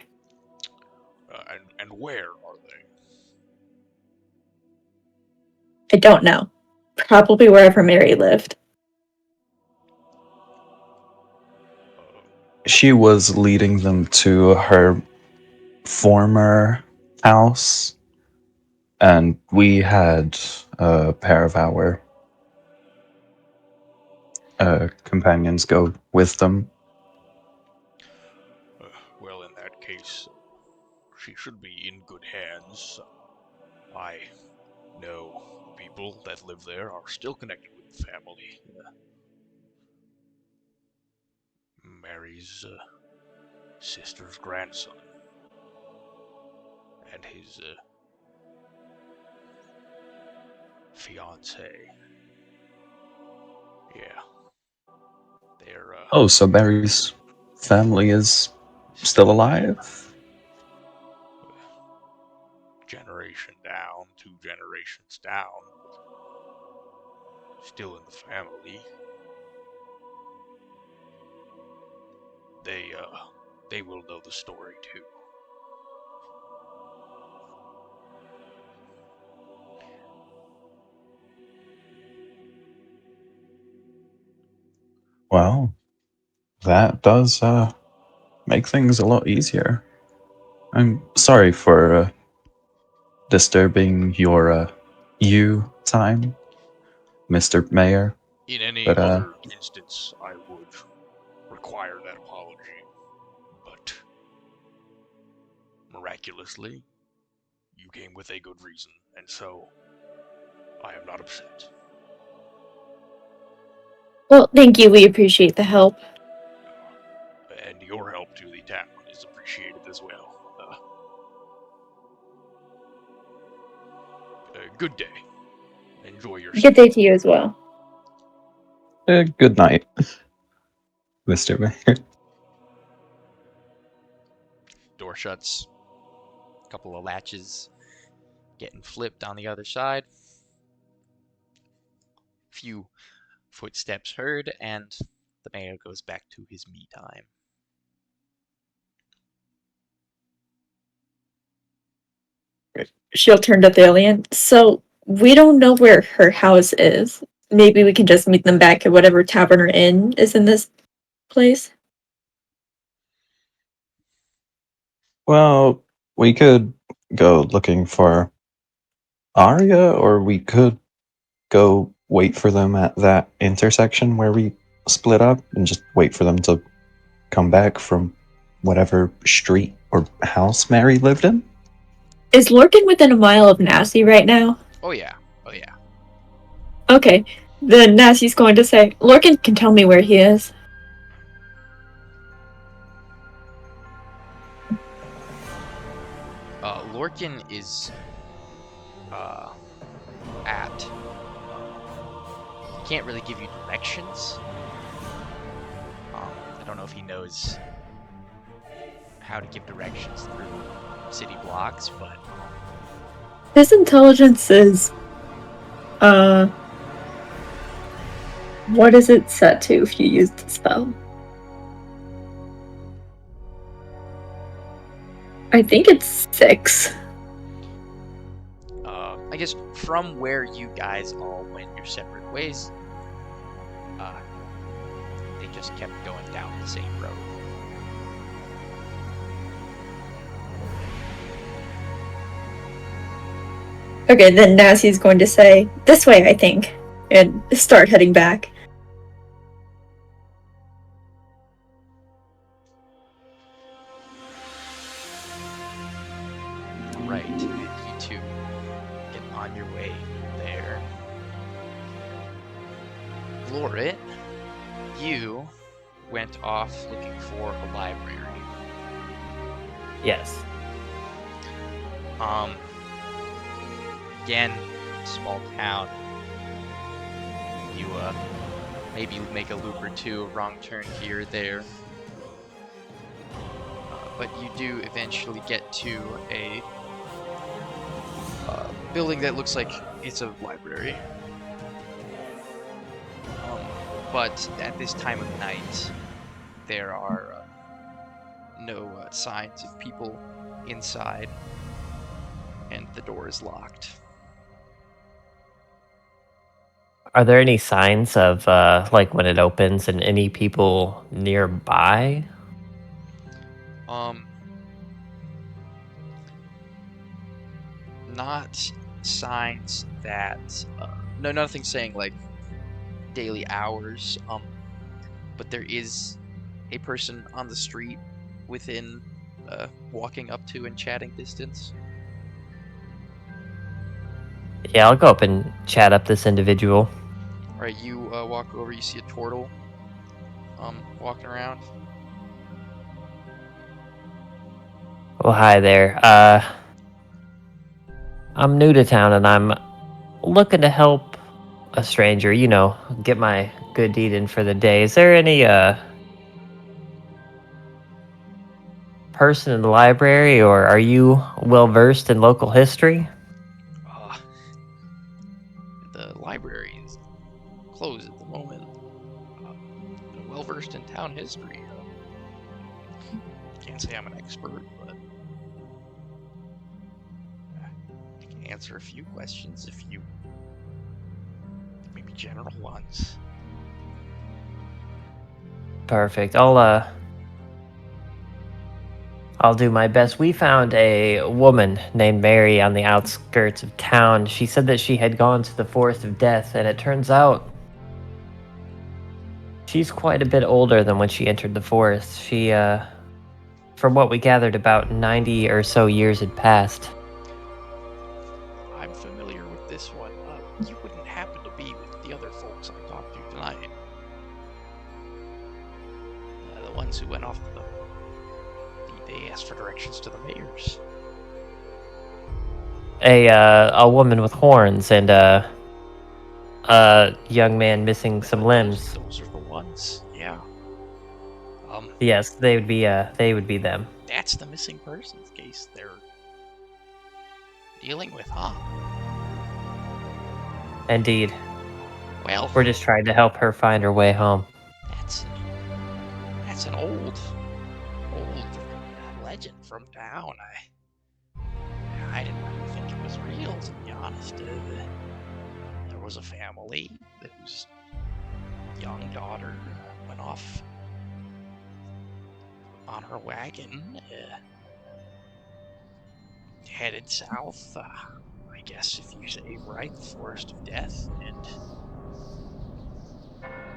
And where are they? I don't know. Probably wherever Mary lived. She was leading them to her former house, and we had a pair of our companions go with them. Well, in that case, she should be in good hands. I know people that live there are still connected with the family. Mary's sister's grandson and his fiance. Yeah, they're Oh, so Barry's family is still alive? generation down, 2 generations down, still in the family. They will know the story too. Well, that does make things a lot easier. I'm sorry for disturbing your you time, Mr. Mayor, In any but other instance, I would require that apology, but miraculously, you came with a good reason, and so I am not upset. Well, thank you. We appreciate the help. And your help to the town is appreciated as well. Good day. Enjoy your Good day to you as well. good night, Mr. Mayor. Door shuts. A couple of latches getting flipped on the other side. Few footsteps heard, and the mayor goes back to his me time. She'll turn to Thalian. So, we don't know where her house is. Maybe we can just meet them back at whatever tavern or inn is in this place. Well, we could go looking for Arya, or we could go wait for them at that intersection where we split up and just wait for them to come back from whatever street or house Mary lived in. Is Lorcan within a mile of Nasty right now? Oh yeah. Oh yeah. Okay. Then Nassie's going to say, Lorcan can tell me where he is. Lorcan is at. He can't really give you directions. I don't know if he knows how to give directions through city blocks, but His intelligence is, what is it set to if you use the spell? I think it's 6. I guess from where you guys all went your separate ways, they just kept going down the same road. Okay, then Nassie's going to say, this way, I think, and start heading back. Right, and you two get on your way there. Lorit, you went off looking for a library. Yes. Again, small town. You maybe make a loop or two, a wrong turn here or there. But you do eventually get to a building that looks like it's a library. But at this time of night, there are no signs of people inside, and the door is locked. Are there any signs of like when it opens and any people nearby? Not signs that no, nothing saying like daily hours. But there is a person on the street within walking up to and chatting distance. Yeah, I'll go up and chat up this individual. All right, you walk over. You see a turtle walking around. Well, hi there. I'm new to town and I'm looking to help a stranger, you know, get my good deed in for the day. Is there any person in the library, or are you well versed in local history? The library is closed at the moment. Well versed in town history. Can't say I'm an expert, but I can answer a few questions if you maybe general ones. Perfect. I'll do my best. We found a woman named Mary on the outskirts of town. She said that she had gone to the Forest of Death, and it turns out she's quite a bit older than when she entered the forest. She, from what we gathered, about 90 or so years had passed. I'm familiar with this one. You wouldn't happen to be with the other folks I talked to tonight. The ones who went off to they asked for directions to the mayor's. A woman with horns and a young man missing some limbs. Those are the ones. Yeah. Yes, they would be them. That's the missing persons case they're dealing with, huh? Indeed. Well, We're just trying to help her find her way home. that's an old legend from town. I didn't really think it was real, to be honest. There was a family whose young daughter went off on her wagon, headed south. I guess if you say right, the Forest of Death, and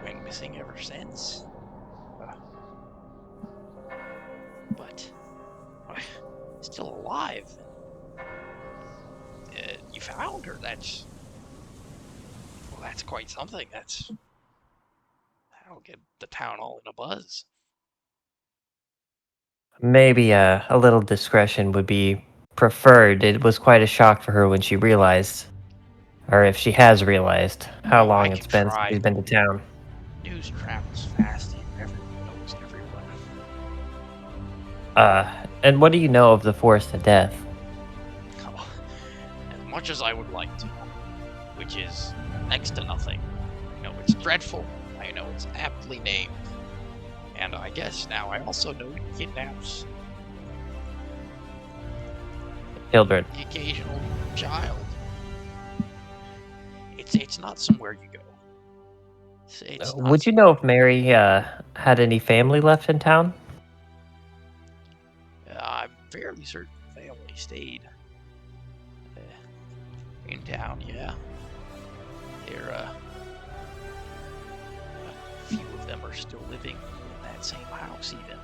went missing ever since. But still alive. You found her. That's quite something. That'll get the town all in a buzz. Maybe a little discretion would be preferred. It was quite a shock for her when she realized, or if she has realized, how Oh, I long it's can been since try. she's been to town. News travels fast, and everyone knows everyone. And what do you know of the Forest of Death? Oh, as much as I would like to, which is next to nothing. I know it's dreadful. I know it's aptly named. And I guess now I also know it kidnaps Children. the occasional child. It's not somewhere you go. It's not Would you know if Mary had any family left in town? I'm fairly certain the family stayed in town, yeah. There, a few of them are still living in that same house, even.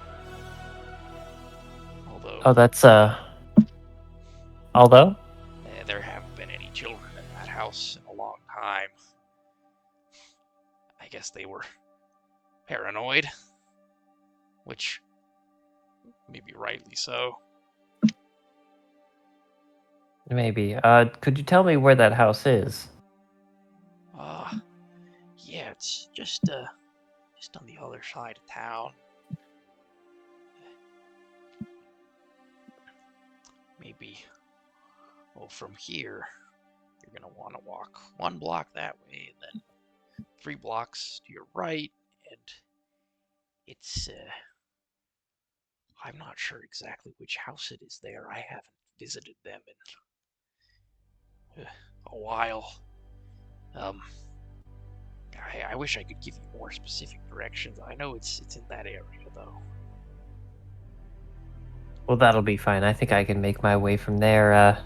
Although, Oh, that's although? there haven't been any children in that house in a long time. I guess they were paranoid, which maybe rightly so. Maybe. Could you tell me where that house is? Yeah, it's just on the other side of town. Maybe, well, from here, you're gonna want to walk 1 block that way, and then 3 blocks to your right, and it's, I'm not sure exactly which house it is there. I haven't visited them in a while. I wish I could give you more specific directions. I know it's in that area, though. Well, that'll be fine. I think I can make my way from there.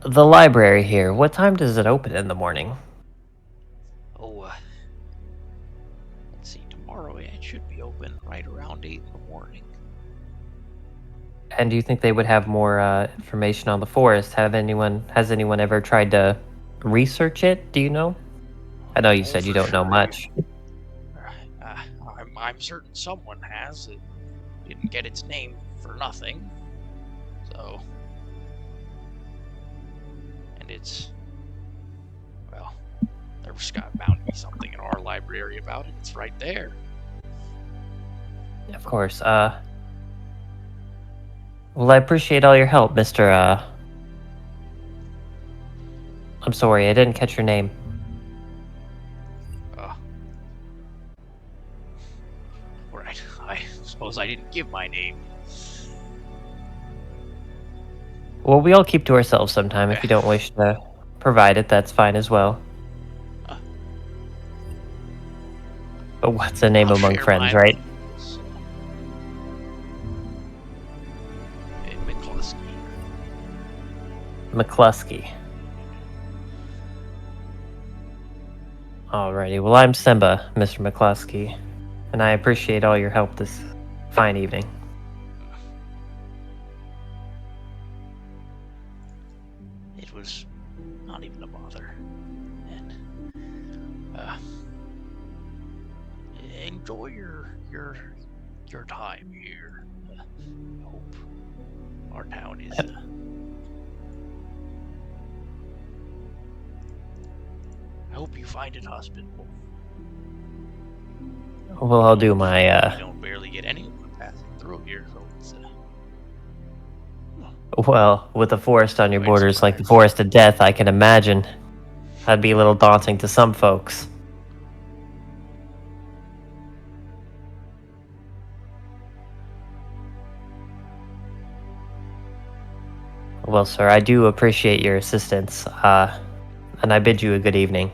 The library here, what time does it open in the morning? Oh, let's see, tomorrow it should be open right around 8 in the morning. And do you think they would have more information on the forest? Has anyone ever tried to research it? Do you know? I know you Oh, said you for don't know sure. much. I'm certain someone has. It didn't get its name for nothing. So, and it's, well, there's bound to be something in our library about it. It's right there. Of course. Well, I appreciate all your help, Mr. I'm sorry, I didn't catch your name. Right. I suppose I didn't give my name. Well, we all keep to ourselves sometime. If you don't wish to provide it, that's fine as well. But what's a name I'll among share friends, mine right? with McCluskey. McCluskey. Alrighty, well, I'm Simba, Mr. McCluskey, and I appreciate all your help this fine evening. It was not even a bother. And enjoy your time here. I hope our town is I hope you find it hospitable. Well, I'll do my, We don't barely get anyone passing through here, so it's well, with the forest on your Quite borders like the surprised. Forest of Death, I can imagine that'd be a little daunting to some folks. Well, sir, I do appreciate your assistance, and I bid you a good evening.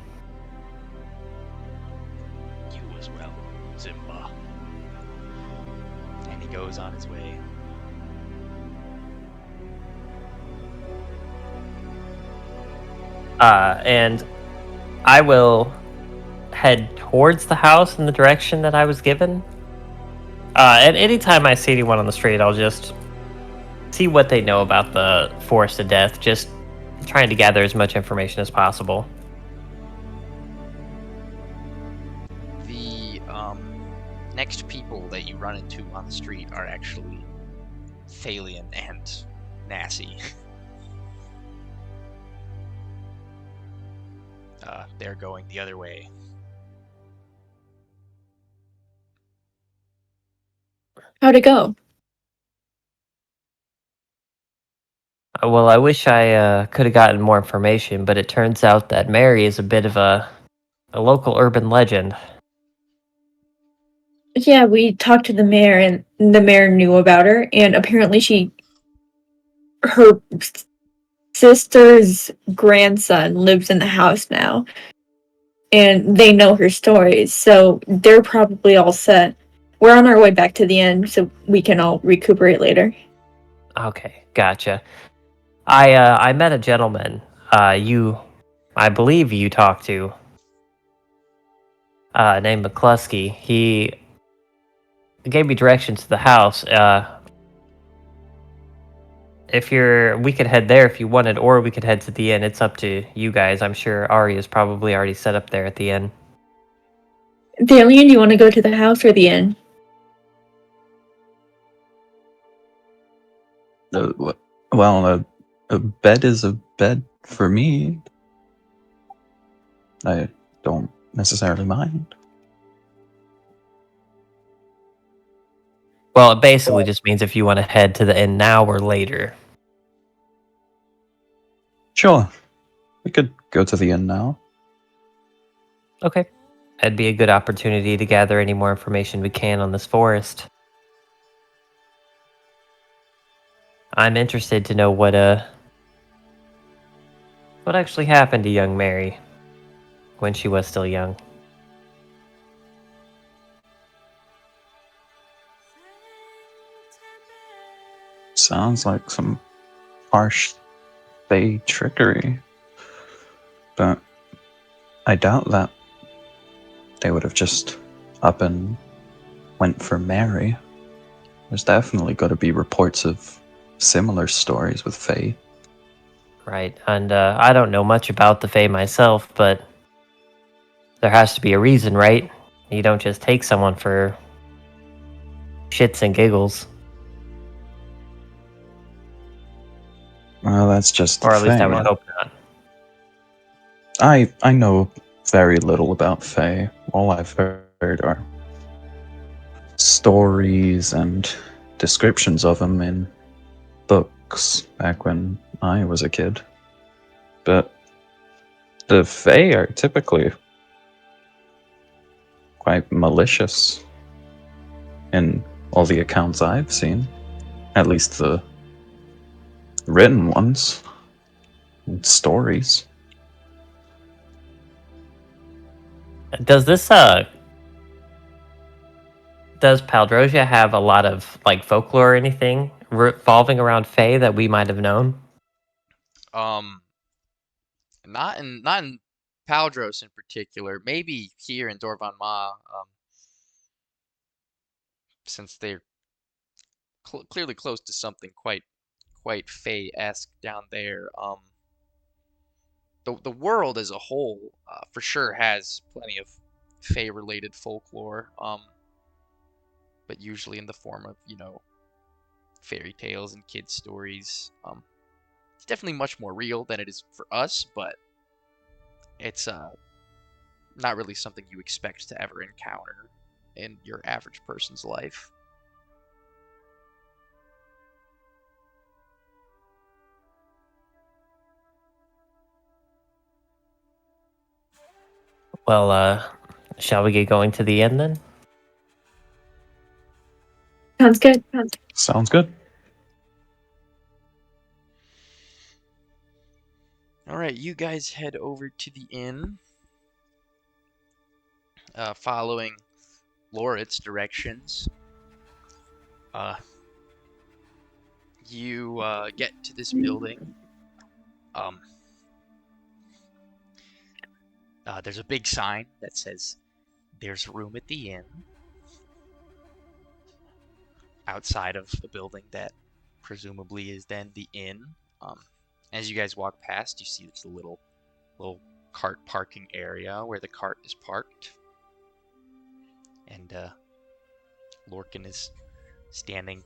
you as well, Simba. And he goes on his way. And I will head towards the house in the direction that I was given. And anytime I see anyone on the street, I'll just see what they know about the Forest of Death. Just trying to gather as much information as possible. The next people that you run into on the street are actually Thalian and Nassie. They're going the other way. How'd it go? Well, I wish I could have gotten more information, but it turns out that Mary is a bit of a local urban legend. Yeah, we talked to the mayor, and the mayor knew about her, and apparently her sister's grandson lives in the house now, and they know her stories, so they're probably all set. We're on our way back to the inn, so we can all recuperate later. Okay, gotcha. I met a gentleman. I believe you talked to. Named McCluskey. He gave me directions to the house. We could head there if you wanted, or we could head to the inn. It's up to you guys. I'm sure Ari is probably already set up there at the inn. The alien, you want to go to the house or the inn? Well, a bed is a bed for me. I don't necessarily mind. Well, it basically just means if you want to head to the inn now or later. Sure, we could go to the inn now. Okay. That'd be a good opportunity to gather any more information we can on this forest. I'm interested to know what actually happened to young Mary when she was still young. Sounds like some harsh Fey trickery. But I doubt that they would have just up and went for Mary. There's definitely got to be reports of similar stories with Fae. Right, and I don't know much about the Fae myself, but there has to be a reason, right? You don't just take someone for shits and giggles. Well, that's just the Or at least I thing. would hope not. I know very little about Fae. All I've heard are stories and descriptions of them in books back when I was a kid. But the Fae are typically quite malicious in all the accounts I've seen. At least the written ones and stories. Does Paldrosia have a lot of like folklore or anything revolving around Fae that we might have known? Not in Paldros in particular. Maybe here in Dorvan Ma, since they're clearly close to something quite Fey-esque down there. The world as a whole, for sure, has plenty of Fey-related folklore. But usually in the form of fairy tales and kids stories. It's definitely much more real than it is for us, but it's not really something you expect to ever encounter in your average person's life. Well, shall we get going to the inn then? Sounds good. Sounds good. Alright, you guys head over to the inn, following Lorit's directions. You get to this building. There's a big sign that says, "There's room at the inn," outside of the building that presumably is then the inn. As you guys walk past, you see this little cart parking area where the cart is parked. And Lorcan is standing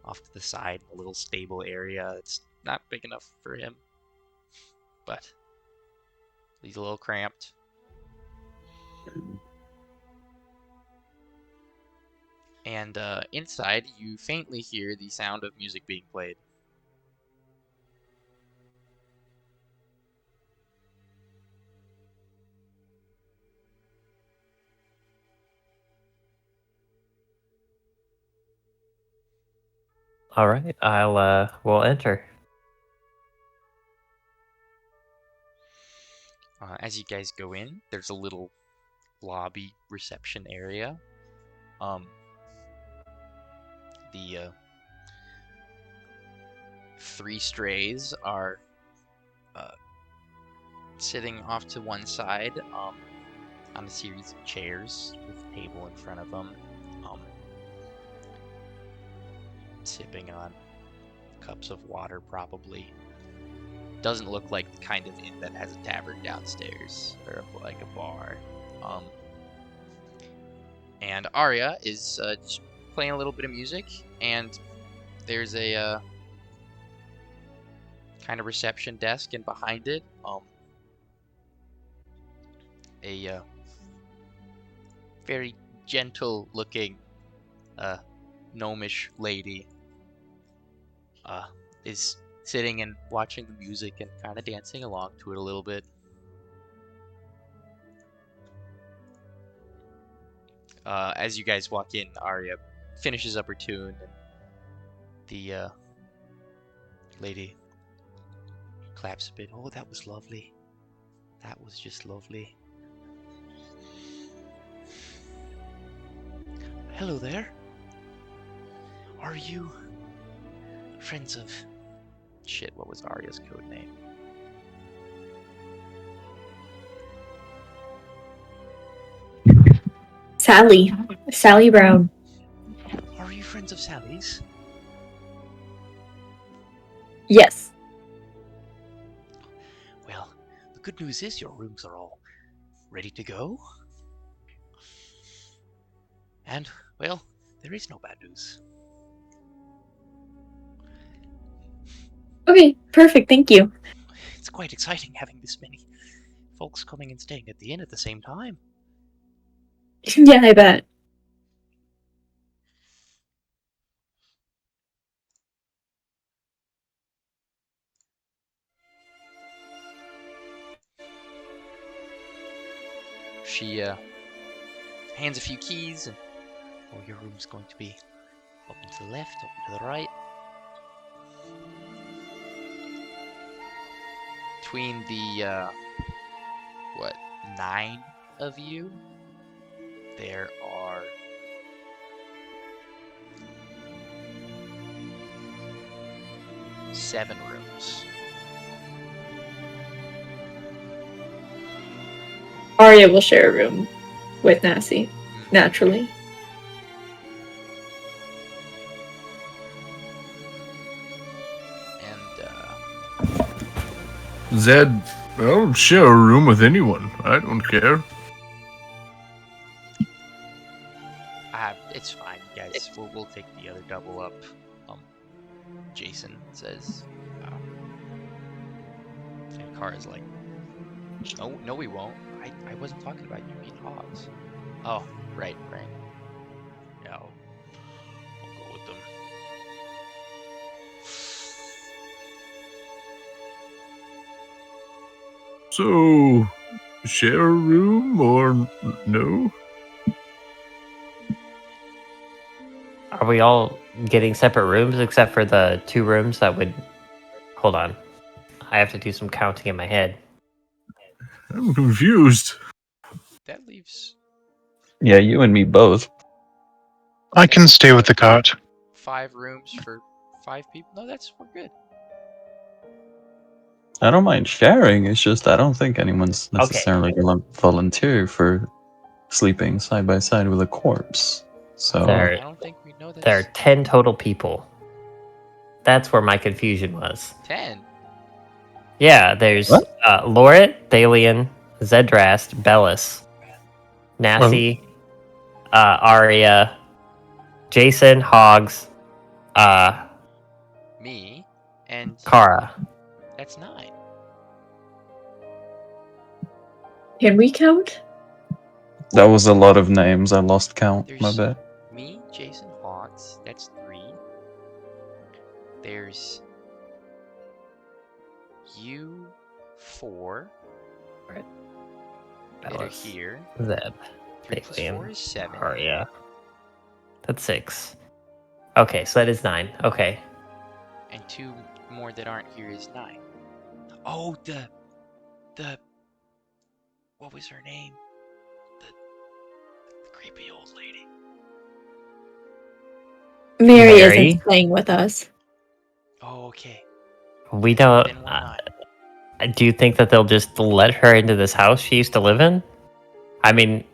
off to the side in a little stable area. It's not big enough for him, but he's a little cramped. And inside, you faintly hear the sound of music being played. All right, we'll enter. As you guys go in, there's a little lobby reception area. The 3 strays are sitting off to one side on a series of chairs with a table in front of them, sipping on cups of water probably. Doesn't look like the kind of inn that has a tavern downstairs or like a bar. And Arya is just playing a little bit of music, and there's a kind of reception desk, and behind it, a very gentle-looking gnomish lady is sitting and watching the music and kind of dancing along to it a little bit. As you guys walk in, Arya finishes up her tune, and the lady claps a bit. Oh, that was lovely. That was just lovely. Hello there. Are you friends of... Shit, what was Arya's code name? Sally. Sally Brown. Are you friends of Sally's? Yes. Well, the good news is your rooms are all ready to go. And, well, there is no bad news. Okay, perfect, thank you. It's quite exciting having this many folks coming and staying at the inn at the same time. Yeah, I bet. She hands a few keys, and your room's going to be open to the left, open to the right. Between the 9 of you, there are 7 rooms. Arya will share a room with Nassie, naturally. And Zed, I'll share a room with anyone. I don't care. it's fine, guys. We'll take the other double up. Jason says. And Kara's like, no, we won't. I wasn't talking about you being hogs. Oh, right. Yeah, I'll go with them. So, share a room or no? Are we all getting separate rooms except for the 2 rooms that would... Hold on. I have to do some counting in my head. I'm confused. That leaves Yeah, you and me both. I can stay with the cot. 5 rooms for 5 people. No, we're good. I don't mind sharing, it's just I don't think anyone's necessarily going to volunteer for sleeping side by side with a corpse. So There- I don't think we know that. There are 10 total people. That's where my confusion was. 10. Yeah, there's What? Lorit, Thalian, Zedrast, Bellis, Nassie, Arya, Jason, Hogs, Me, and Kara. that's 9. Can we count? That was a lot of names. I lost count. My There's bad. me, Jason Hawks, that's 3. There's you 4 that are Bellis, here. Zeb, 3 plus 4 Thalian, is 7. Arya. That's 6. Okay, so that is 9. Okay. And 2 more that aren't here is 9. Oh, the what was her name? The creepy old lady. Mary Mary? isn't staying with us. Oh, okay. We don't. Then we're not. Do you think that they'll just let her into this house she used to live in? I mean,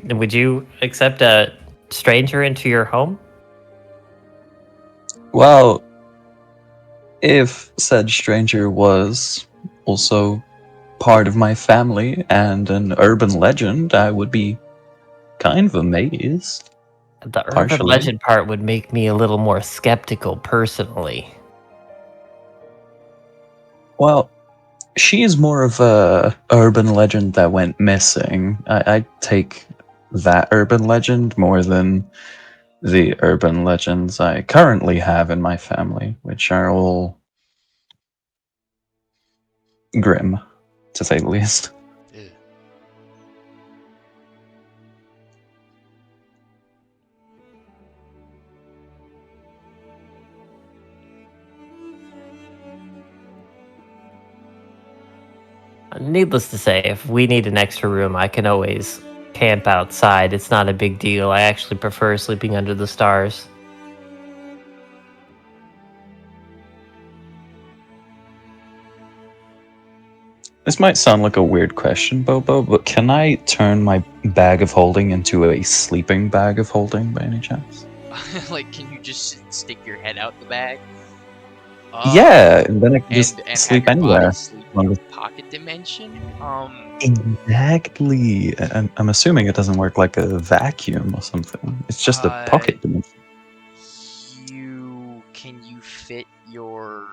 would you accept a stranger into your home? Well, if said stranger was also part of my family and an urban legend, I would be kind of amazed. The urban Partially. legend part would make me a little more skeptical, personally. Well, she is more of a urban legend that went missing. I take that urban legend more than the urban legends I currently have in my family, which are all grim, to say the least. Ew. Needless to say, if we need an extra room, I can always camp outside. It's not a big deal. I actually prefer sleeping under the stars. This might sound like a weird question, Bobo, but can I turn my bag of holding into a sleeping bag of holding by any chance? Like, can you just stick your head out the bag? Yeah, and then I can just and have sleep your body anywhere. sleep in your pocket dimension? Exactly. I'm assuming it doesn't work like a vacuum or something. It's just a pocket dimension. Can you fit your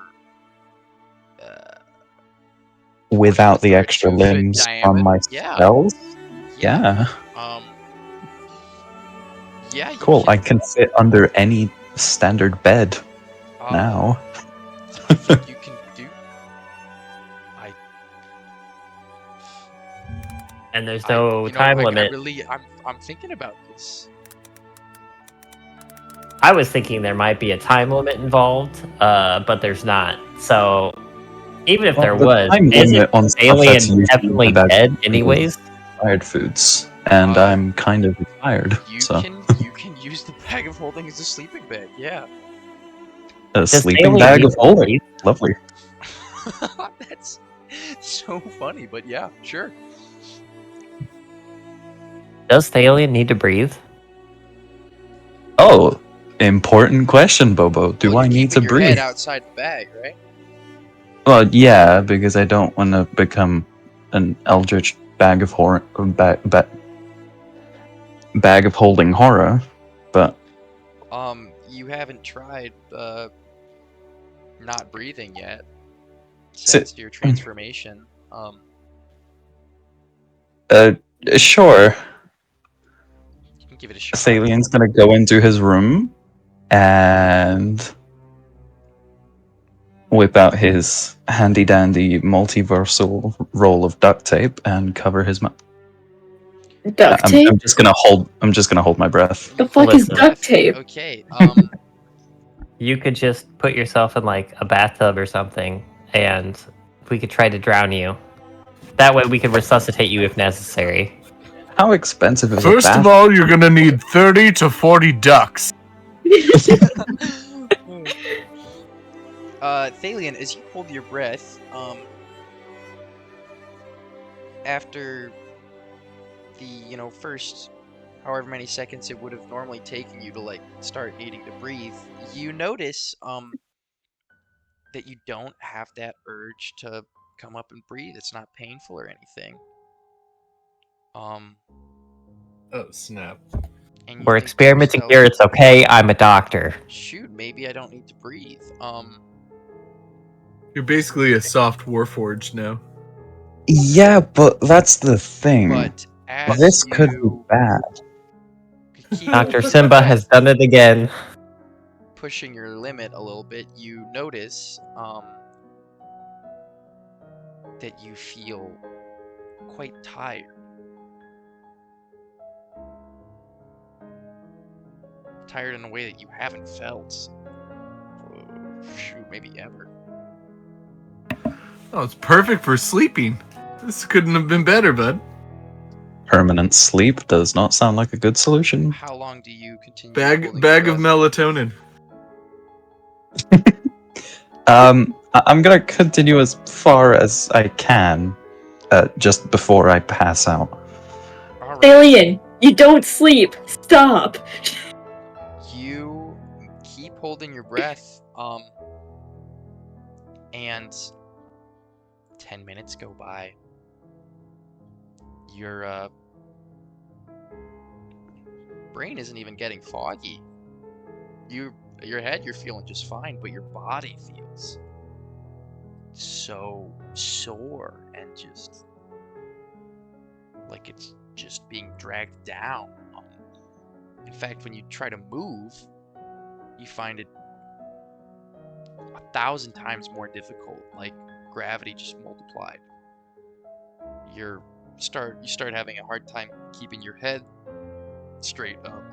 Without the 1/3 extra of a limbs from diameter? myself? Yeah. Yeah, you Cool. I can. can fit under any standard bed now. I think you can do. And there's no you know, time I limit. really, I'm thinking about this. I was thinking there might be a time limit involved, but there's not. So even if there the was, time isn't limit on stuff that's Alien usually definitely about dead anyways? expired foods, and I'm kind of expired. You So can use the bag of holding as a sleeping bag. Yeah. a Does sleeping Alien bag need of to holding. breathe? Lovely. That's so funny, but yeah, sure. Does the alien need to breathe? Oh, important question, Bobo. Do Well, I you're need to keeping your head breathe? outside the bag, right? Well, yeah, because I don't want to become an eldritch bag of horror, bag of holding horror. But You haven't tried not breathing yet So- since your transformation. Sure. You can give it a shot. Thalian's gonna go into his room and whip out his handy dandy multiversal roll of duct tape and cover his mouth. Duct tape? I'm just gonna hold my breath. The fuck is Listen. duct tape? Okay. You could just put yourself in like a bathtub or something, and we could try to drown you. That way, we could resuscitate you if necessary. How expensive is First of all, you're gonna need 30 to 40 ducks. Thalian, as you hold your breath, after the, first however many seconds it would have normally taken you to, like, start needing to breathe, you notice, that you don't have that urge to come up and breathe. It's not painful or anything. Oh, snap. And you We're think to experimenting yourself, here. It's okay. I'm a doctor. shoot, maybe I don't need to breathe. You're basically a soft warforged now. Yeah, but that's the thing. But as This could be you bad. keep Dr. Simba has done it again. pushing your limit a little bit, you notice that you feel quite tired. Tired in a way that you haven't felt, shoot, maybe ever. Oh, it's perfect for sleeping. This couldn't have been better, bud. Permanent sleep does not sound like a good solution. How long do you continue Bag holding of your breath? melatonin. I'm gonna continue as far as I can, just before I pass out. All right. Alien, you don't sleep. Stop. You keep holding your breath, and 10 minutes go by. Your brain isn't even getting foggy. Your head, you're feeling just fine, but your body feels so sore and just like it's just being dragged down. In fact, when you try to move, you find it 1,000 times more difficult, like gravity just multiplied. You start having a hard time keeping your head straight up.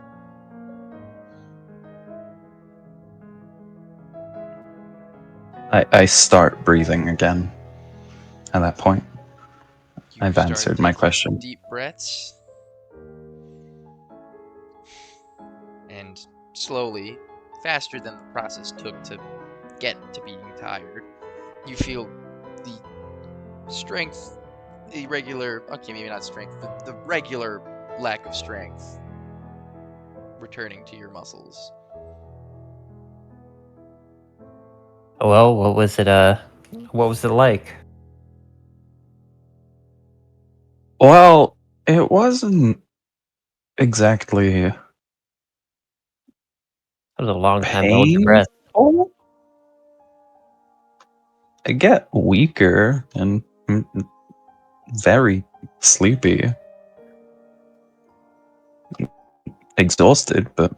I start breathing again at that point. You I've start answered my taking question. Deep breaths. And slowly, faster than the process took to get to being tired, you feel the strength, okay, maybe not strength, the regular lack of strength returning to your muscles. Well, what was it? What was it like? Well, it wasn't exactly It was a long time to hold your breath. painful. I get weaker and very sleepy, exhausted, but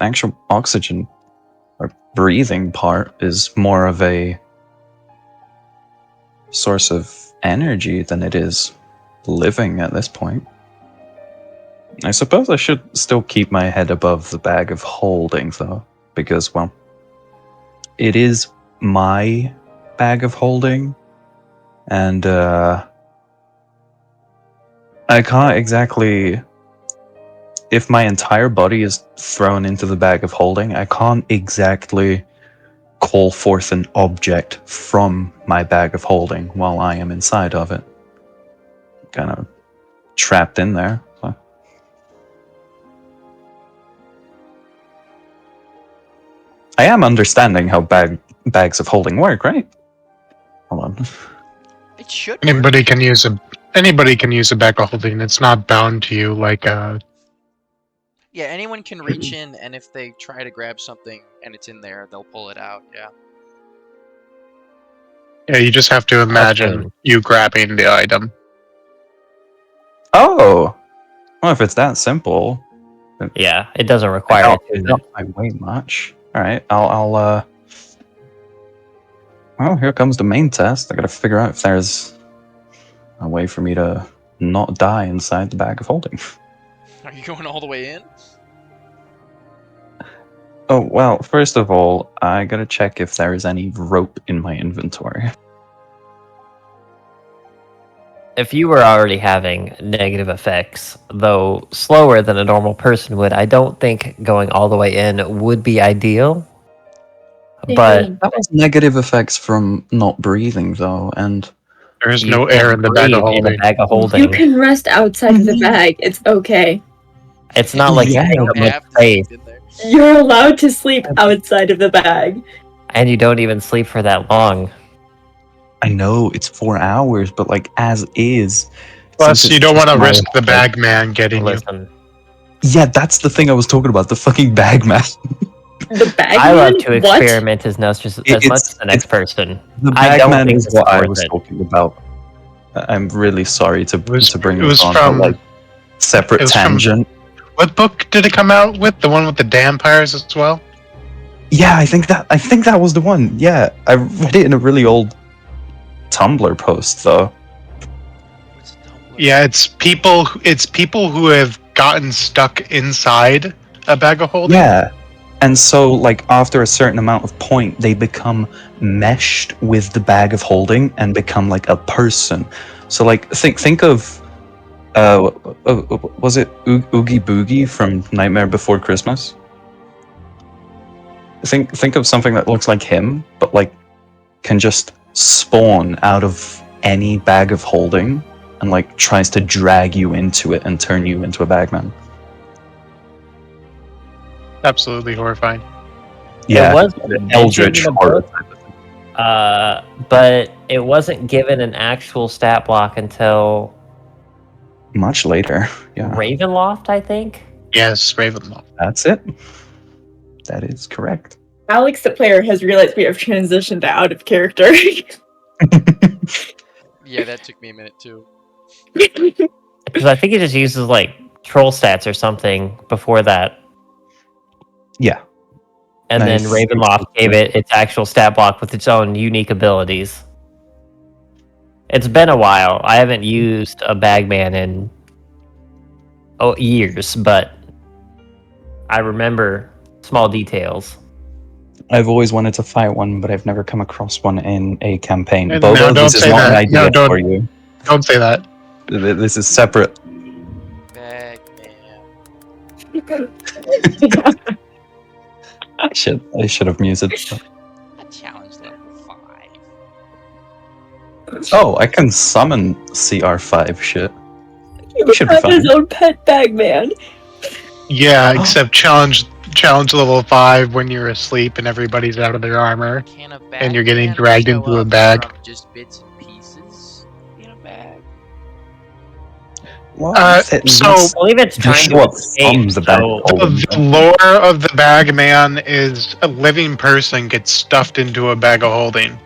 actual oxygen or breathing part is more of a source of energy than it is living at this point. I suppose I should still keep my head above the bag of holding, though, because, well, it is my bag of holding, and I can't exactly. If my entire body is thrown into the bag of holding, I can't exactly call forth an object from my bag of holding while I am inside of it. Kind of trapped in there. So. I am understanding how bags of holding work, right? Hold on. It should work. Anybody can use a bag of holding. It's not bound to you like Yeah, anyone can reach in, and if they try to grab something and it's in there, they'll pull it out, yeah. Yeah, you just have to imagine you grabbing the item. Oh! Well, if it's that simple. Yeah, it doesn't require attunement. I weigh much. Alright, I'll well, here comes the main test. I gotta figure out if there's a way for me to not die inside the bag of holding. Are you going all the way in? Oh, well, first of all, I gotta check if there is any rope in my inventory. If you were already having negative effects, though slower than a normal person would, I don't think going all the way in would be ideal. But That was negative effects from not breathing, though, and There's you no can air in the bag of breathe in holding. a bag of You holding. can rest outside of the bag. It's okay. It's not like Yeah. you You take don't up much have to space. sleep in there. You're allowed to sleep outside of the bag. And you don't even sleep for that long. I know it's 4 hours, but like as is. Plus, since you it's don't want just to my, risk the like- bag man getting you. Listen, Yeah, that's the thing I was talking about. The fucking bag man. The bag I love man? to What? experiment as much as It's- the next person. The I bag don't man think is this what is I worth was it. talking about. I'm really sorry to bring It this was on, from- but like separate it was from- tangent. What book did it come out with? The one with the vampires as well? Yeah, I think that was the one. Yeah, I read it in a really old Tumblr post though. What's a Tumblr? Yeah, it's people who have gotten stuck inside a bag of holding. Yeah. And so like after a certain amount of point they become meshed with the bag of holding and become like a person. So like think of was it Oogie Boogie from Nightmare Before Christmas? Think of something that looks like him, but like can just spawn out of any bag of holding and like tries to drag you into it and turn you into a bagman. Absolutely horrifying. Yeah, It was eldritch mentioned in a horror. book, but it wasn't given an actual stat block until Much later. Yeah, Ravenloft, I think. Yes, Ravenloft. that's it. That is correct. Alex, the player, has realized we have transitioned out of character. Yeah, that took me a minute too. Because I think it just uses like troll stats or something before that. Yeah. And then Nice. Ravenloft gave it its actual stat block with its own unique abilities. It's been a while. I haven't used a bagman in years, but I remember small details. I've always wanted to fight one, but I've never come across one in a campaign. And Bobo, no, don't this is say not an that. idea No, don't. for you. Don't say that. This is separate. Bagman. I should have muted. A challenge level 5. Oh, I can summon CR5 shit. He Should be had his fine. own pet bag man. Yeah, except challenge level 5 when you're asleep and everybody's out of their armor. Can a And you're getting bagman dragged show into a up bag. From just bits and pieces in a bag. Well, So- I believe it's You trying show to up escape. from the bag So of holding. The lore of the bag man is a living person gets stuffed into a bag of holding.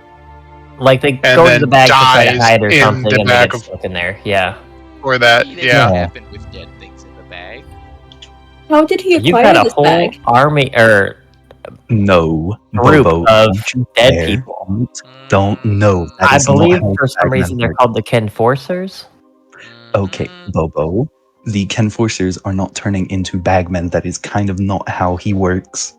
like they And go to then the bag to try to dies hide or in something, the and they bag get of- stuck in there. Yeah. Or that, See, that yeah. can Yeah. happen with dead things in the bag. How did he You've acquire got a this whole bag? army or No, group Bobo, of don't you dead dare. people. Don't know. That I is not believe how for some Bagman reason they're works. called the Kenforcers. Okay, Mhm. Bobo. The Kenforcers are not turning into bagmen. That is kind of not how he works.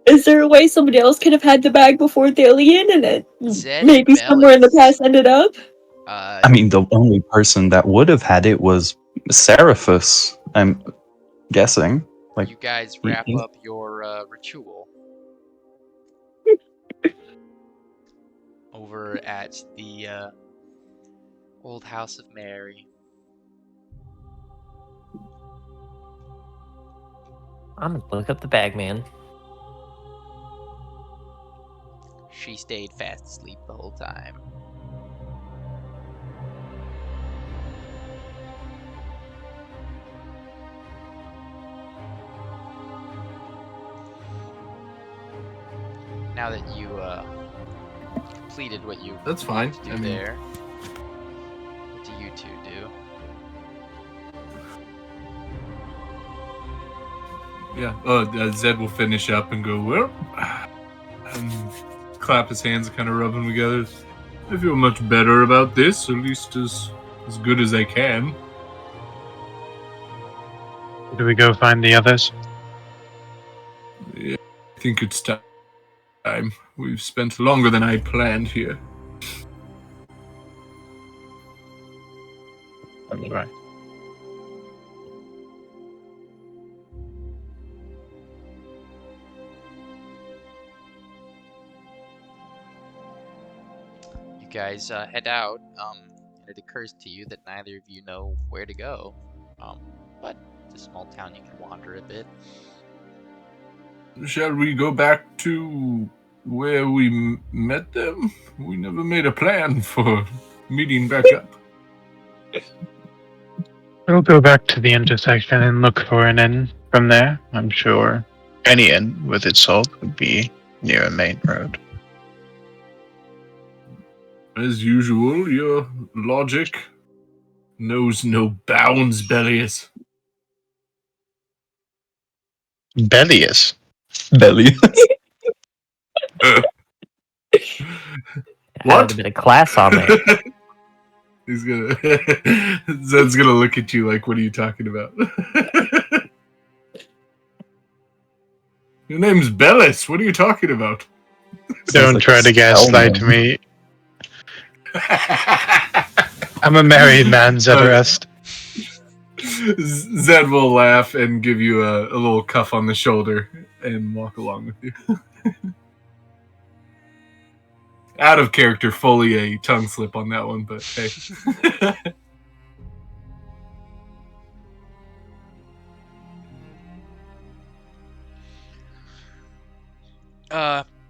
Is there a way somebody else could have had the bag before the alien and it Zed maybe somewhere in the Bellis. past ended up? I mean, the only person that would have had it was Seraphus, I'm guessing. Like, you guys he- wrap he- up your ritual over at the old house of Mary. I'm gonna look up the bagman. She stayed fast asleep the whole time. Now that you completed what you That's fine. wanted to do I mean- there, what do you two do? Yeah. Zed will finish up and go, well, and clap his hands and kind of rub them together. I feel much better about this, at least as good as I can. Do we go find the others? Yeah, I think it's time. We've spent longer than I planned here. Right. You guys head out, and it occurs to you that neither of you know where to go. But it's a small town, you can wander a bit. Shall we go back to where we met them? We never made a plan for meeting back up. We'll go back to the intersection and look for an inn from there. I'm sure any inn with its salt would be near a main road. As usual, your logic knows no bounds, Bellius. Bellius. Belly. Had a bit of class on there. He's gonna Zed's gonna look at you like, what are you talking about? Your name's Bellis. What are you talking about? Don't like try a to gaslight spell, me. I'm a married man, Zedrest. Zed will laugh and give you a little cuff on the shoulder and walk along with you. Out of character, fully a tongue slip on that one, but hey.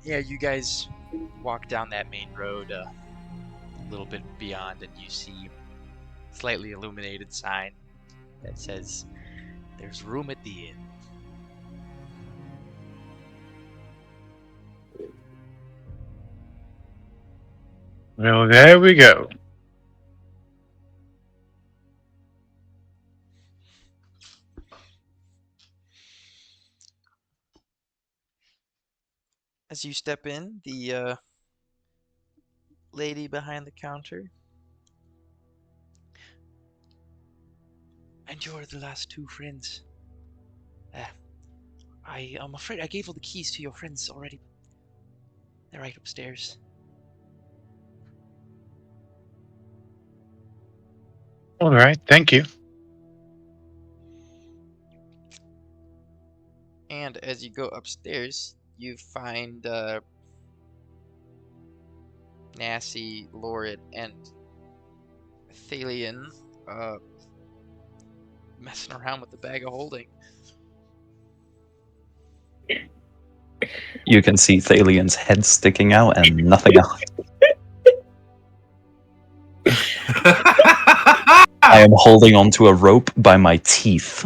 Yeah, you guys walk down that main road a little bit beyond, and you see a slightly illuminated sign that says, "There's room at the inn." Well, there we go. As you step in, the lady behind the counter. "And you're the last two friends. I am afraid I gave all the keys to your friends already. They're right upstairs." All right, thank you. And as you go upstairs, you find Nassie, Lorid, and Thalion messing around with the bag of holding. You can see Thalion's head sticking out and nothing else. I am holding onto a rope by my teeth.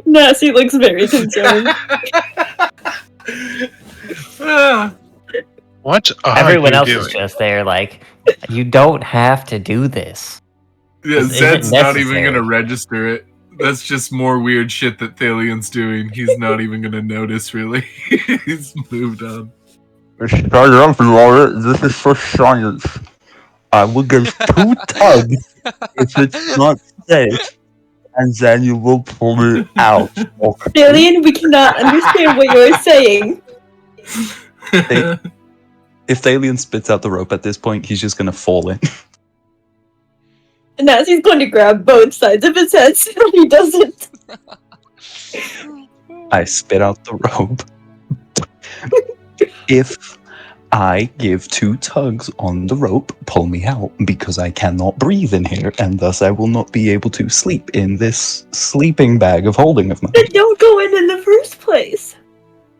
Nassie looks very concerned. What are Everyone you else doing? is just there, like, you don't have to do this. Yeah, This isn't Zed's not even necessary. gonna register it. That's just more weird shit that Thalion's doing. He's not even gonna notice, really. He's moved on. Shut up, Laura. This is for science. I will give 2 tugs if it's not safe, and then you will pull me out. Okay? Dillian, we cannot understand what you're saying. If Thalion spits out the rope at this point, he's just gonna fall in. Nassie's going to grab both sides of his head so he doesn't. I spit out the rope. If I give 2 tugs on the rope, pull me out, because I cannot breathe in here, and thus I will not be able to sleep in this sleeping bag of holding of mine. Then don't go in the first place.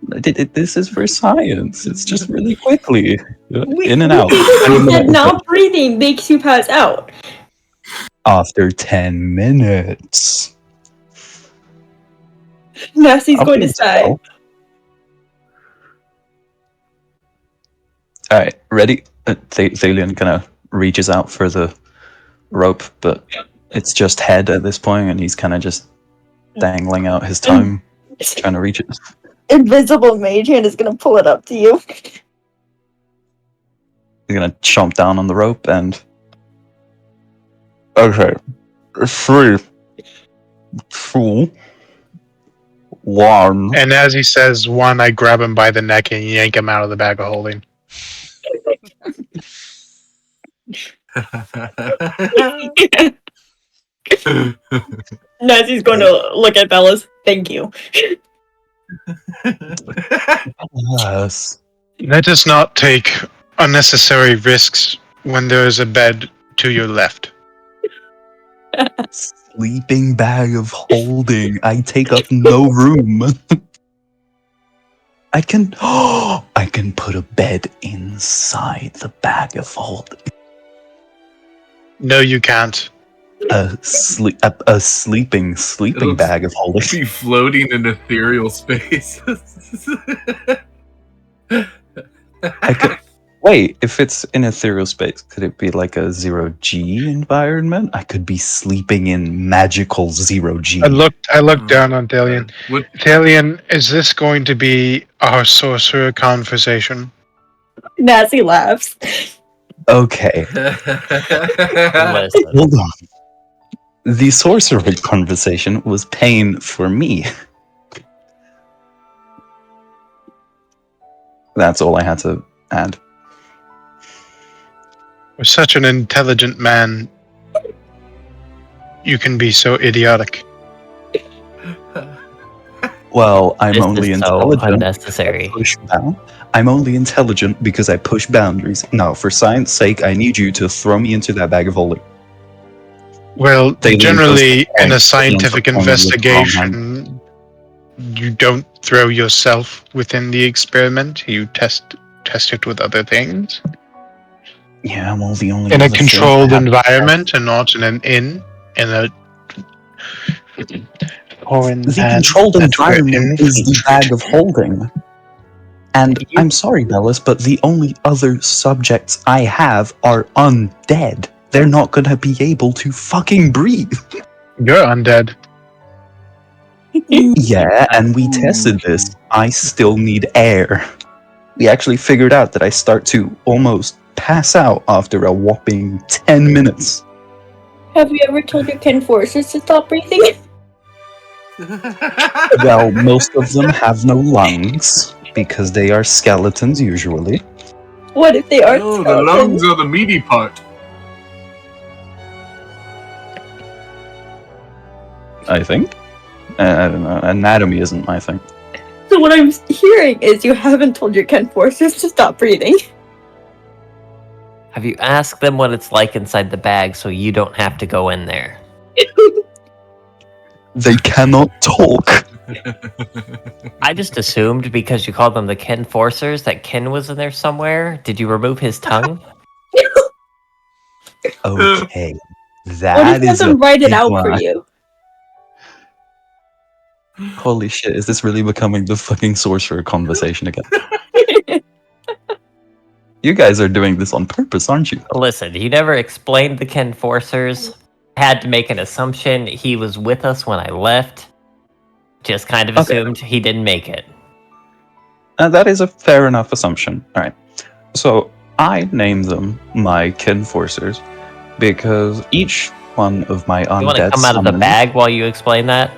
This is for science. It's just really quickly. We In and out. said not breathing makes you pass out. After 10 minutes. Nassie's I'll going to be sigh. still. Alright, ready? Thalion kind of reaches out for the rope, but it's just head at this point, and he's kind of just dangling out his tongue, trying to reach it. Invisible mage hand is going to pull it up to you. He's gonna chomp down on the rope and. Okay. 3, 2, 1. And as he says one, I grab him by the neck and yank him out of the bag of holding. Nassie's going to look at Bellas. Thank you. Yes. Let us not take unnecessary risks when there is a bed to your left. Sleeping bag of holding. I take up no room. I can put a bed inside the bag of holding. No, you can't. A sleeping It'll bag of holding. Be floating in ethereal space. I could wait, if it's in ethereal space, could it be like a 0G environment? I could be sleeping in magical 0G. I looked down on Thalion. What? Thalion, is this going to be our sorcerer conversation? Nazi laughs. Okay, Listen. hold on. The sorcerer conversation was pain for me. That's all I had to add. With such an intelligent man, you can be so idiotic. Well, I'm This only is so intelligent. unnecessary. I'm only intelligent because I push boundaries. No, for science sake, I need you to throw me into that bag of holding. Well, Thalion generally, goes to in a point, scientific Thalion goes to point with the wrong hand. investigation, you don't throw yourself within the experiment. You test it with other things. Yeah, well, the only In a other thing controlled I have- environment and not in an inn. In a foreign The land controlled that we're environment is the bag of infiltrating. holding. And I'm sorry, Bellis, but the only other subjects I have are undead. They're not gonna be able to fucking breathe. You're undead. Yeah, and we tested this. I still need air. We actually figured out that I start to almost pass out after a whopping 10 minutes. Have you ever told your kin forces to stop breathing? Well, most of them have no lungs, because they are skeletons usually. What if they are No, the skeletons? lungs are the meaty part. I think. I don't know. Anatomy isn't my thing. So what I'm hearing is you haven't told your kin forces to stop breathing. Have you asked them what it's like inside the bag so you don't have to go in there? They cannot talk. I just assumed because you called them the Ken Forcers that Ken was in there somewhere. Did you remove his tongue? Okay. What That if is them write it big out one. for you? Holy shit, is this really becoming the fucking sorcerer conversation again? You guys are doing this on purpose, aren't you? Listen, you never explained the Ken Forcers. Had to make an assumption he was with us when I left. Just kind of Okay. assumed he didn't make it. That is a fair enough assumption. Alright. So, I name them my Kinforcers because each one of my undead You want to come out of the summons- bag while you explain that?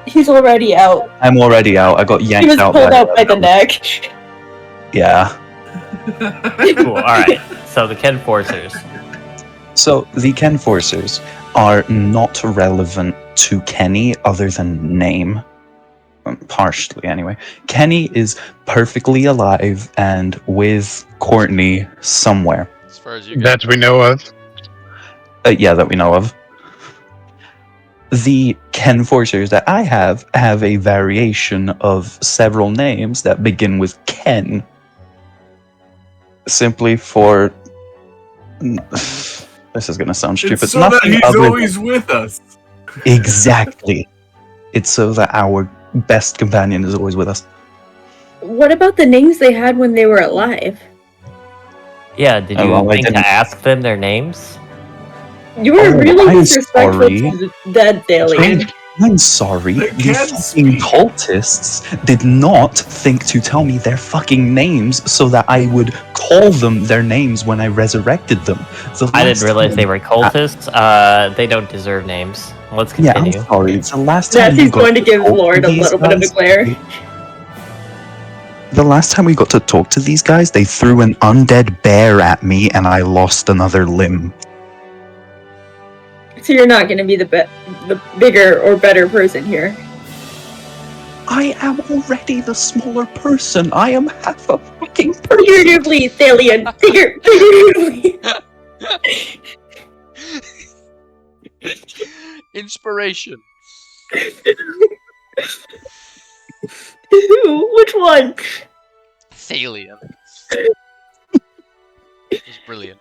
He's already out. I'm already out. I got He yanked was out. pulled out by the neck. Yeah. Cool, alright. So the Ken Forcers. So, the Kenforcers are not relevant to Kenny other than name. Partially, anyway. Kenny is perfectly alive and with Courtney somewhere. As far as you go. That we know of. Yeah, that we know of. The Kenforcers that I have a variation of several names that begin with Ken. Simply for... This is gonna sound stupid. It's so that Nothing he's other always with us. Exactly. It's so that our best companion is always with us. What about the names they had when they were alive? Yeah, did Oh, you well, I think to didn't- ask them their names? You were Oh, really I'm disrespectful sorry. to the dead, Daly. I'm sorry. They The can't fucking speak. cultists did not think to tell me their fucking names so that I would call them their names when I resurrected them. The I didn't last realize time- they were cultists. They don't deserve names. Let's Yeah, I'm continue. sorry. It's the last time That we he's got going to give talk Lord a these little bit of a guys- glare. The last time we got to talk to these guys, they threw an undead bear at me and I lost another limb. So you're not going to be the bigger or better person here. I am already the smaller person. I am half a fucking person. Figuratively, Thalion. Figuratively. Inspiration. Which one? Thalian. It was brilliant.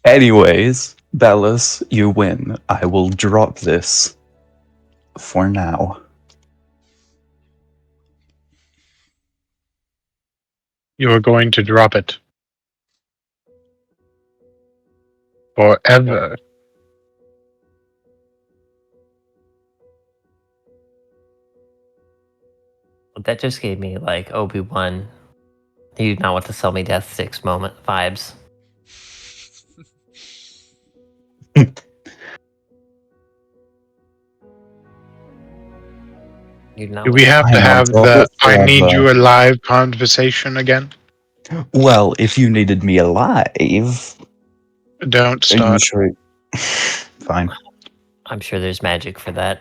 Anyways, Bellis, you win. I will drop this for now. You're going to drop it. Forever. That just gave me like Obi-Wan. You do not want to sell me Death Six moment vibes. You do not Do want we have to Fine, I'll have drop the it I need forever. you alive conversation again? Well, if you needed me alive, Don't are you start. sure? Fine. I'm sure there's magic for that.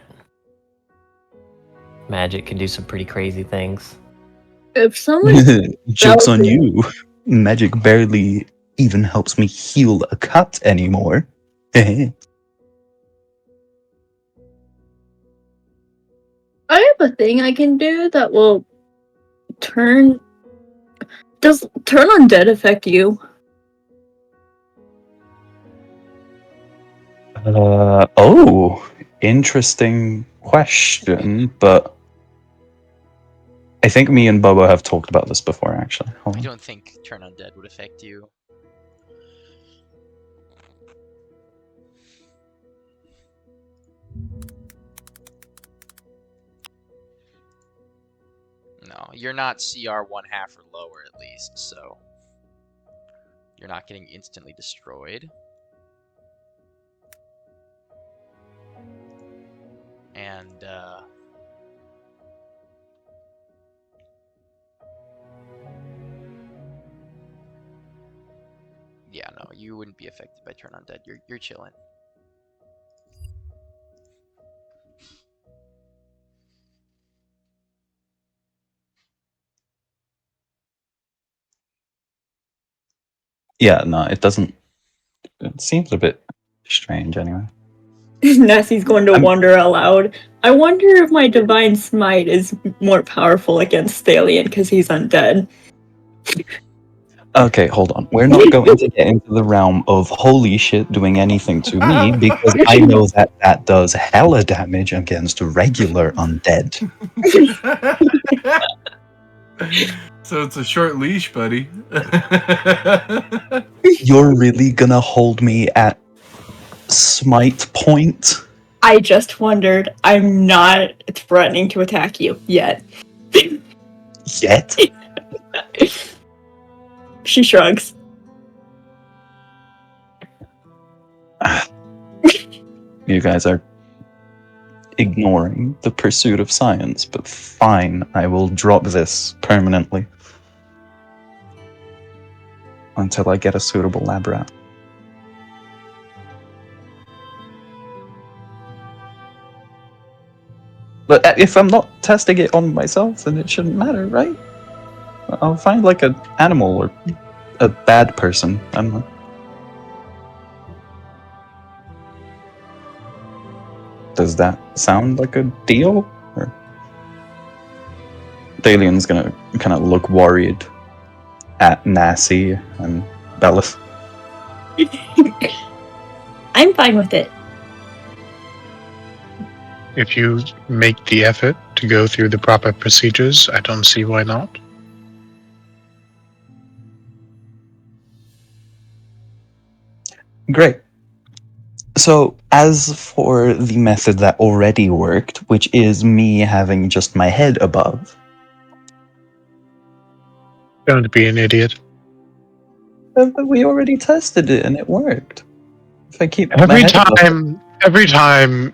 Magic can do some pretty crazy things. If someone Joke's on That you. Magic barely even helps me heal a cut anymore. I have a thing I can do that will turn. Does turn undead affect you? Oh, interesting question, but I think me and Bobo have talked about this before, actually. Hold I on. don't think turn undead would affect you. No, you're not CR 1/2 or lower at least, so you're not getting instantly destroyed. And yeah, no, you wouldn't be affected by turn undead. You're chilling. Yeah, no, it doesn't. It seems a bit strange anyway. Nessie's going to I'm- wonder aloud. I wonder if my divine smite is more powerful against Thalian because he's undead. Okay, hold on. We're not going to get into the realm of holy shit doing anything to me because I know that that does hella damage against regular undead. So it's a short leash, buddy. You're really gonna hold me at smite point? I just wondered. I'm not threatening to attack you yet. Yet? She shrugs. You guys are ignoring the pursuit of science, but fine, I will drop this permanently. Until I get a suitable lab rat. But if I'm not testing it on myself, then it shouldn't matter, right? I'll find like an animal or a bad person. I don't know. Does that sound like a deal? Or Thalian's gonna kind of look worried at Nassie and Bellis. I'm fine with it. If you make the effort to go through the proper procedures, I don't see why not. Great. So, as for the method that already worked, which is me having just my head above, Don't be an idiot. but we already tested it and it worked. If I keep my Every head above, time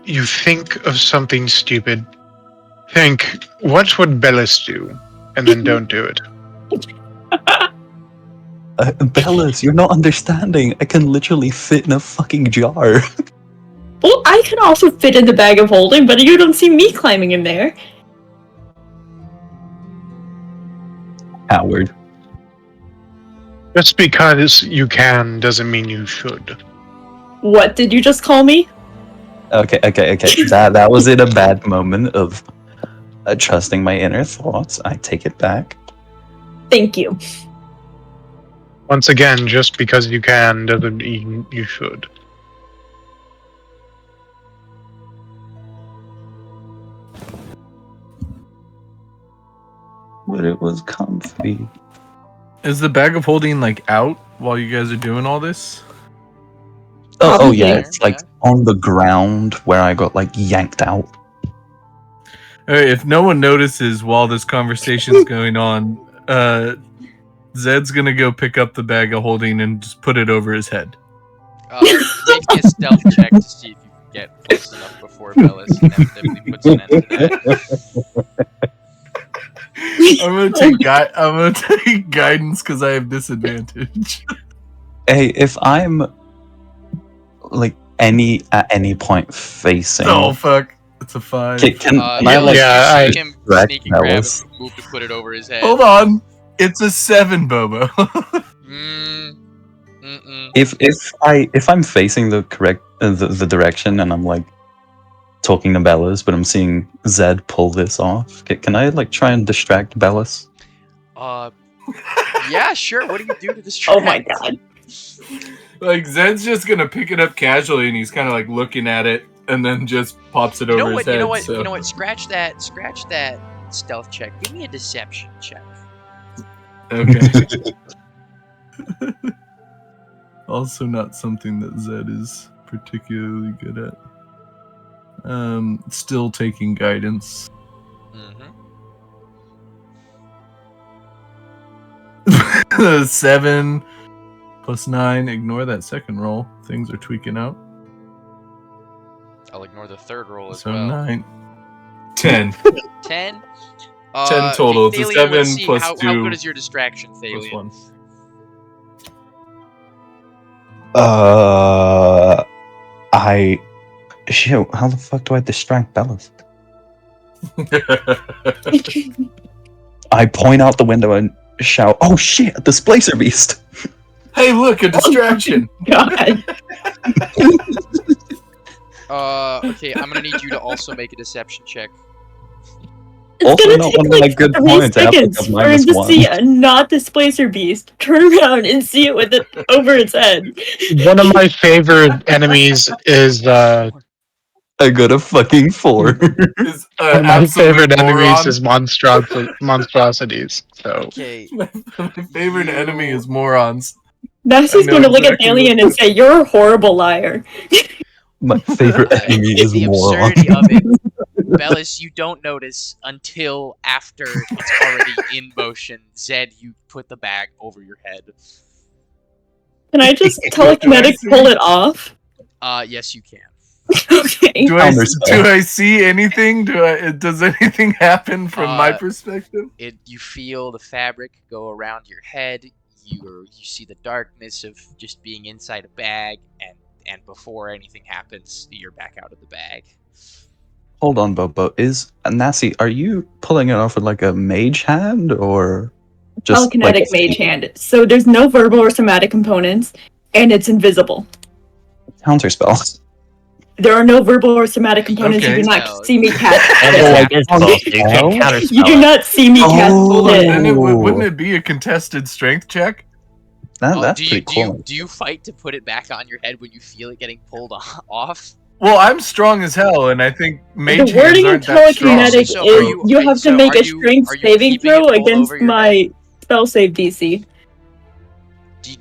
you think of something stupid, think, what would Bellis do? And then don't do it. Bellis, you're not understanding. I can literally fit in a fucking jar. Well, I can also fit in the bag of holding, but you don't see me climbing in there. Howard. Just because you can doesn't mean you should. What did you just call me? Okay. That was in a bad moment of trusting my inner thoughts. I take it back. Thank you. Once again, just because you can doesn't mean you should. But it was comfy. Is the bag of holding like out while you guys are doing all this? Oh yeah, Probably. it's like on the ground where I got like yanked out. Alright, if no one notices while this conversation's going on, Zed's gonna go pick up the bag of holding and just put it over his head. Make me a stealth check to see if you can get close enough before Bellis inevitably puts an end to that. I'm gonna take guidance because I have disadvantage. Hey, if I'm like at any point facing, Oh fuck! It's a 5. can I Yeah, like yeah, you see him drag sneak and grab Bellis? and move to put it over his head. Hold on, it's a 7, Bobo. If I'm facing the correct the direction and I'm like talking to Bellis, but I'm seeing Zed pull this off, can I like try and distract Bellis? Yeah, sure. What do you do to distract? Oh my god. Like Zed's just gonna pick it up casually, and he's kind of like looking at it, and then just pops it You over know his what? head. You know what? So. You know what? Scratch that stealth check. Give me a deception check. Okay. Also, not something that Zed is particularly good at. Still taking guidance. Mm-hmm. 7 plus 9. Ignore that second roll. Things are tweaking out. I'll ignore the third roll as So well. 9, 10. 10. 10 total. It's a Thalian, 7 let's see, plus how 2 good is your distraction, plus Thalian? 1. Shit, how the fuck do I distract Bellis? I point out the window and shout, "Oh shit, a displacer beast!" Hey, look, a distraction. God. Okay, I'm gonna need you to also make a deception check. It's Also gonna not take one of my like good 3 points. I have to seconds have for him to -1. see a not displacer beast, turn around and see it with it over its head. One of my favorite enemies is I got a fucking 4. Is, one of my favorite enemies moron. is monstrosities. So Okay. My favorite enemy is morons. Nasty's I know going to look exactly at Alien and say, "You're a horrible liar." My favorite enemy is The moron. absurdity of it, Bellis, you don't notice until after it's already in motion. Zed, you put the bag over your head. Can I just telekinetic pull it off? Yes, you can. Okay. Do I see anything? Does anything happen from my perspective? You feel the fabric go around your head. You see the darkness of just being inside a bag, and before anything happens, you're back out of the bag. Hold on, Bobo. Nasty, are you pulling it off with like a mage hand or just Telekinetic like mage hand. So there's no verbal or somatic components, and it's invisible. counter spell? There are no verbal or somatic components. Okay. You do No. not see me cast Like it. it's false, so you can't counterspell You do it. not see me cast Oh. it. Then wouldn't it be a contested strength check? That's do you pretty cool. do you fight to put it back on your head when you feel it getting pulled off? Well, I'm strong as hell, and I think mage The wording hands of aren't that strong. telekinetic So is are you, you- have so to make are a you- strength are you saving keeping it throw pulled against over your my spell save DC.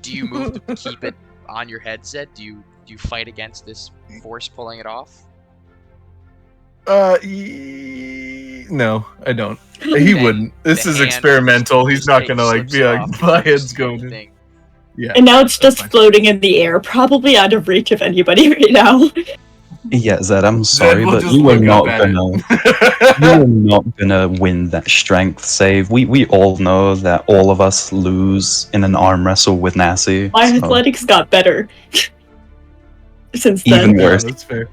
Do you move to keep it on your head, Zed? Do you fight against this force pulling it off? No, I don't. He Then wouldn't. This the is hand experimental. He's just not gonna like slips be like off, my you head's don't going do in. anything. Yeah. And now it's that's just fine. floating in the air, probably out of reach of anybody right now. Yeah, Zed, I'm sorry, will but just you are look not up at gonna it. you are not gonna win that strength save. We all know that all of us lose in an arm wrestle with Nasty. My so athletics got better since Even then. worse. Yeah, that's fair.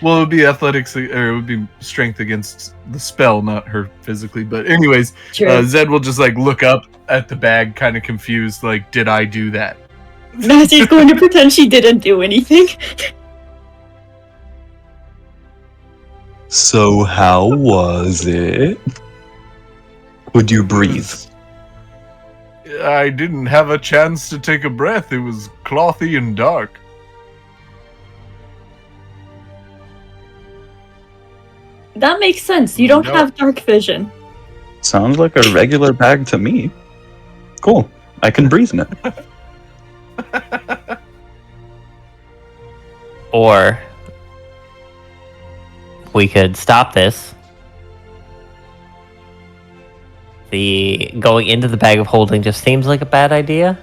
Well, it would be athletics, or it would be strength against the spell, not her physically. But anyways, True. Zed will just like look up at the bag, kind of confused, like, did I do that? Nasty's going to pretend she didn't do anything. So how was it? Could you breathe? I didn't have a chance to take a breath. It was clothy and dark. That makes sense. You don't No. have dark vision. Sounds like a regular bag to me. Cool. I can breathe in it. Or we could stop this. The going into the bag of holding just seems like a bad idea.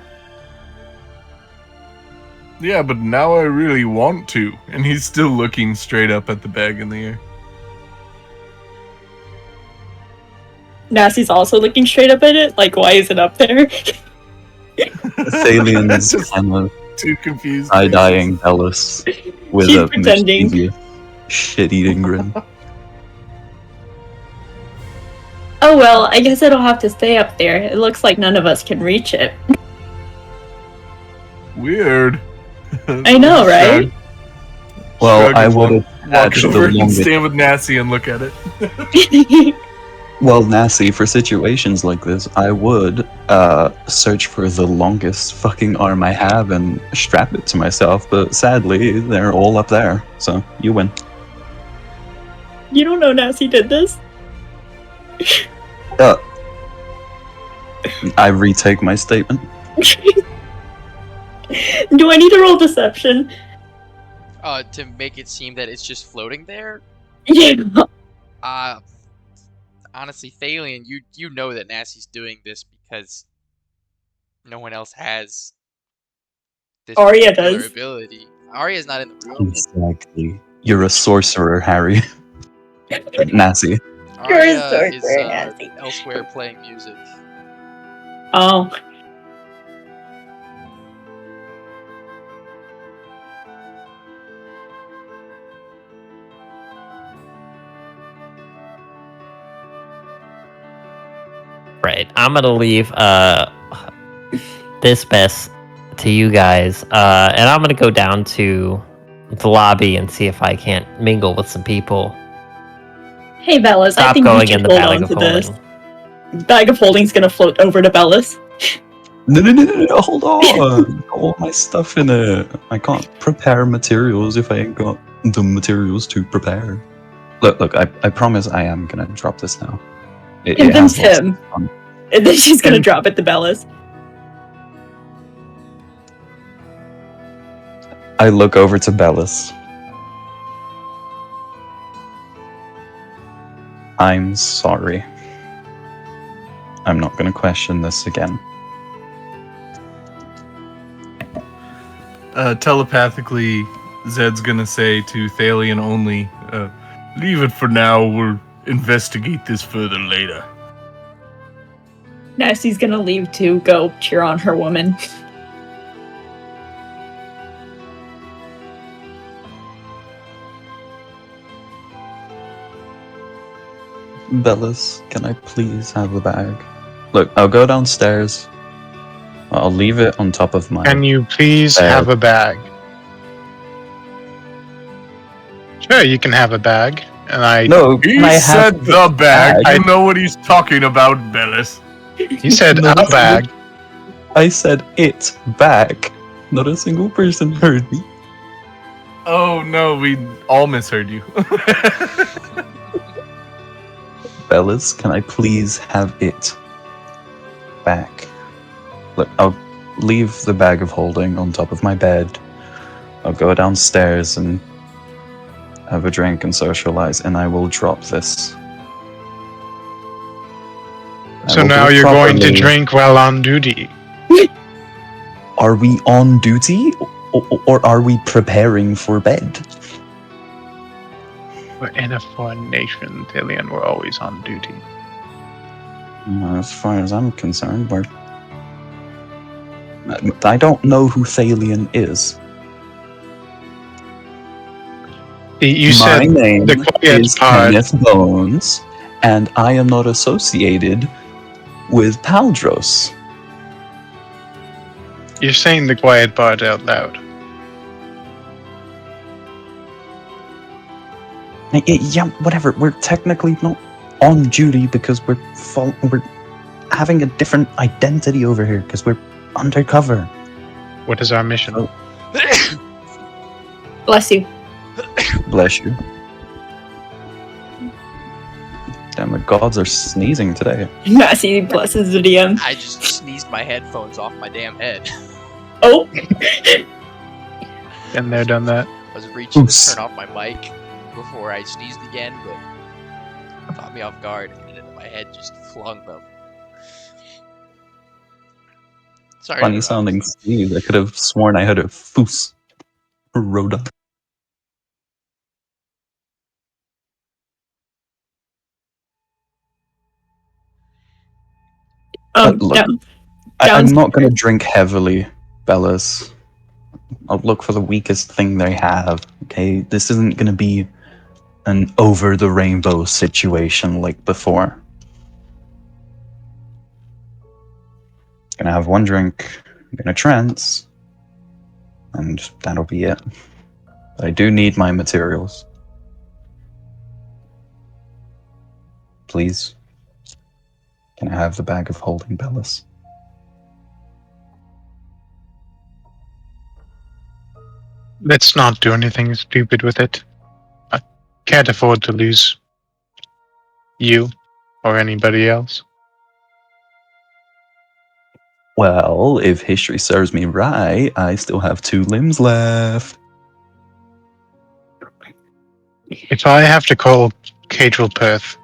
Yeah, but now I really want to. And he's still looking straight up at the bag in the air. Nasty's also looking straight up at it. Like, why is it up there? Thalian's Just kind of too confused. eye-dying Ellis with She's a pretending. mischievous, shit-eating grin. Oh well, I guess it'll have to stay up there. It looks like none of us can reach it. Weird. I know, right? Well, Shrug I and would have walk added over the and longest. stand with Nassie and look at it. Well, Nassie, for situations like this, I would search for the longest fucking arm I have and strap it to myself, but sadly, they're all up there, so you win. You don't know Nasty did this? I retake my statement. Do I need to roll deception? To make it seem that it's just floating there? Yeah. Honestly, Thalian, you know that Nasty's doing this because no one else has this Arya particular does. ability. Arya's not in the room. Exactly. You're a sorcerer, Harry. Nassie. Arya sorcerer, is Nasty. elsewhere playing music. Oh. Right. I'm gonna leave this best to you guys, and I'm gonna go down to the lobby and see if I can't mingle with some people. Hey Bellas, I Stop think we going should in the hold bag on of to this. holding. Bag of holding's gonna float over to Bellas. No, hold on. All my stuff in it. I can't prepare materials if I ain't got the materials to prepare. Look, I promise I am gonna drop this now. It Convince has lots of him. fun. And then she's gonna drop it to Bellas. I look over to Bellis. I'm sorry. I'm not gonna question this again. Telepathically, Zed's gonna say to Thalian only, leave it for now, we'll investigate this further later. Nasty's gonna leave to go cheer on her woman. Bellis, can I please have the bag? Look, I'll go downstairs. I'll leave it on top of my... Can you please have a bag? Sure, you can have a bag. And I. No, He can I have said the bag. bag? You know what he's talking about, Bellis. He said No, a bag. I said it back. Not a single person heard me. Oh no, we all misheard you. Bellis, can I please have it back? Look, I'll leave the bag of holding on top of my bed. I'll go downstairs and have a drink and socialize, and I will drop this. I So will do now it you're going to properly. drink while on duty. Are we on duty, or are we preparing for bed? We're in a foreign nation, Thalian. We're always on duty. As far as I'm concerned, we're... I don't know who Thalian is. You My said name the quiet is part. Kenneth Bones, and I am not associated with Paldros. You're saying the quiet part out loud. Yeah, whatever. We're technically not on duty because we're having a different identity over here because we're undercover. What is our mission? Oh. Bless you. Bless you. Damn, the gods are sneezing today. Massey blesses the DM. I just sneezed my headphones off my damn head. Oh! Been there, done that. I was reaching Oops. to turn off my mic before I sneezed again, but it caught me off guard, and then my head just flung them. Sorry to Funny interrupt. sounding sneeze. I could have sworn I heard a foos. Rhoda. Look, Down. I'm not going to drink heavily, Bellas. I'll look for the weakest thing they have, okay? This isn't going to be an over the rainbow situation like before. Gonna have one drink, I'm gonna trance, and that'll be it. But I do need my materials. Please. Can I have the bag of holding, Bellas? Let's not do anything stupid with it. I can't afford to lose you or anybody else. Well, if history serves me right, I still have 2 limbs left. If I have to call Cadril Perth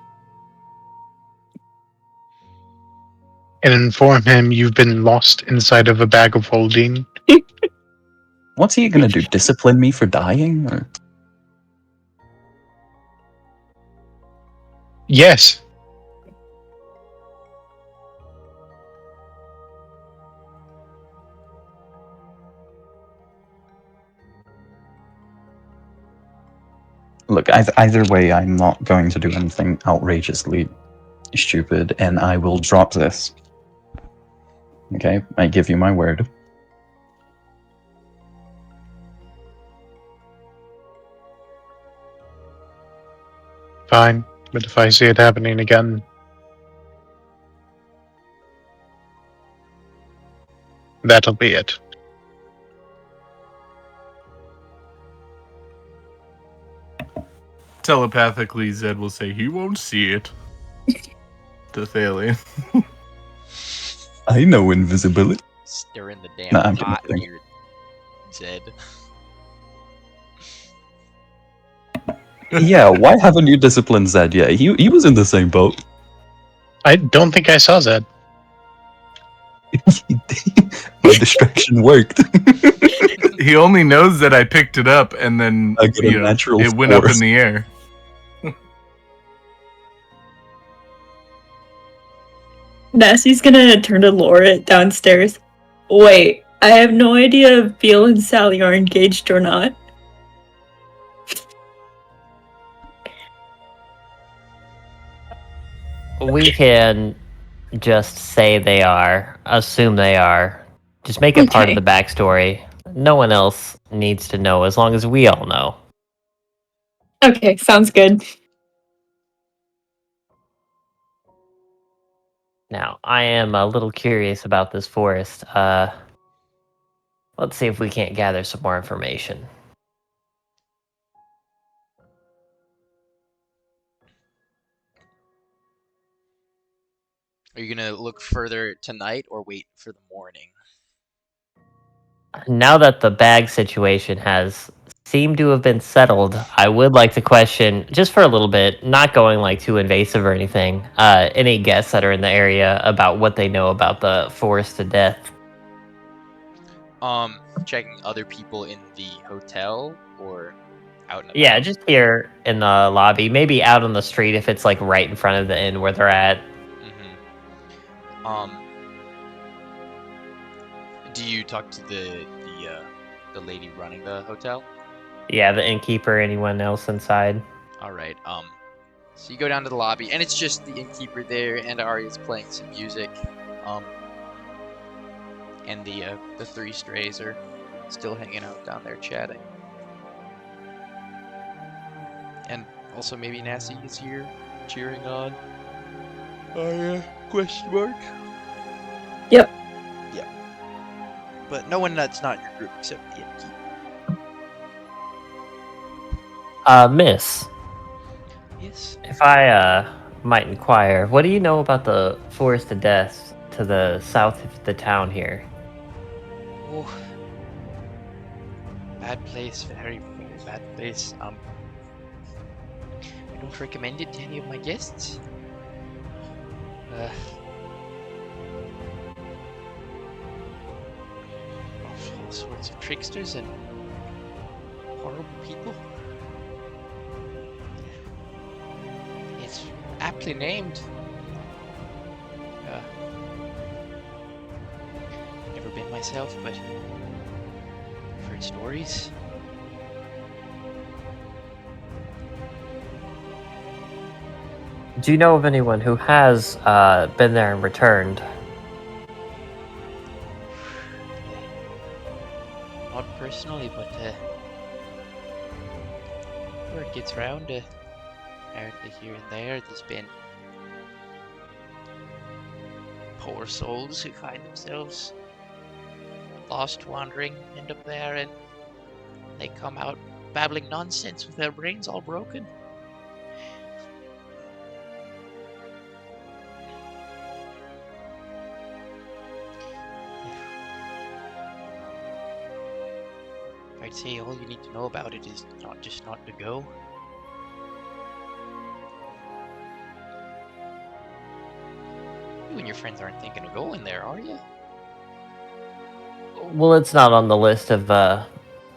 and inform him you've been lost inside of a bag of holding, What's he gonna do? Discipline me for dying? Or? yes, Look, either way, I'm not going to do anything outrageously stupid, and I will drop this. Okay? I give you my word. fine. But if I see it happening again, that'll be it. Telepathically, Zed will say he won't see it. To Thalian. I know invisibility. Stirring the damn Nah, I'm pot kidding. here, Zed. Yeah, why haven't you disciplined Zed yet? He was in the same boat. I don't think I saw that. My distraction worked. He only knows that I picked it up and then I got a natural it went up force. in the air. Massey's gonna turn to Laura downstairs. Wait, I have no idea if Beal and Sally are engaged or not. We can just say they are, assume they are. Just make it part of Okay. the backstory. No one else needs to know as long as we all know. Okay, sounds good. Now, I am a little curious about this forest. Let's see if we can't gather some more information. Are you gonna look further tonight or wait for the morning? Now that the bag situation has seemed to have been settled, I would like to question, just for a little bit, not going like too invasive or anything, any guests that are in the area about what they know about the forest to death. Checking other people in the hotel or out and about? Yeah, just here in the lobby, maybe out on the street if it's like right in front of the inn where they're at. Do you talk to the lady running the hotel? Yeah, the innkeeper, anyone else inside. All right. So you go down to the lobby, and it's just the innkeeper there, and Arya's playing some music. And the three strays are still hanging out down there chatting. And also maybe Nassie is here, cheering on. Question mark? Yep. Yeah. But no one that's not in your group except the innkeeper. Miss, Yes. if I might inquire, what do you know about the Forest of Death to the south of the town here? Oh. Bad place, very, very bad place. I don't recommend it to any of my guests. All sorts of tricksters and horrible people. It's aptly named. Never been myself, but I've heard stories. Do you know of anyone who has been there and returned? Not personally, but word gets round. Apparently here and there's been poor souls who find themselves lost, wandering, end up there, and they come out babbling nonsense with their brains all broken. I'd say all you need to know about it is not to go. You and your friends aren't thinking of going there, are you? Well, it's not on the list of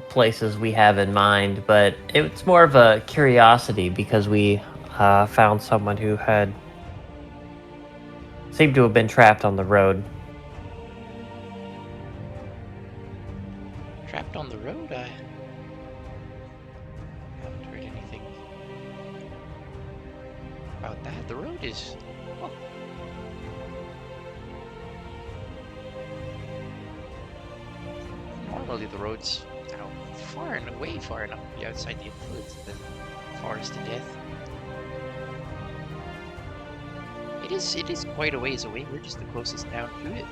places we have in mind, but it's more of a curiosity because we found someone who had seemed to have been trapped on the road. Trapped on the road? I haven't heard anything about that. The road is... Oh. Normally the road's far and way far enough to be outside the influence of the Forest of Death. It is quite a ways away. We're just the closest town to it.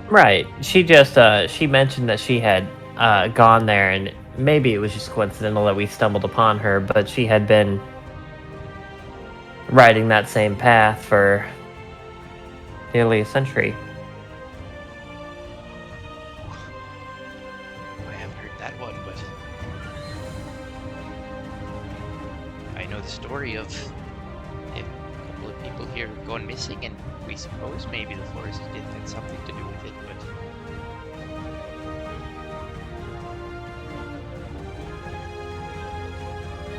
Right. She just she mentioned that she had gone there, and maybe it was just coincidental that we stumbled upon her, but she had been riding that same path for nearly a century. I haven't heard that one, but I know the story of a couple of people here gone missing, and we suppose maybe the Forest of Death had something to do with it, but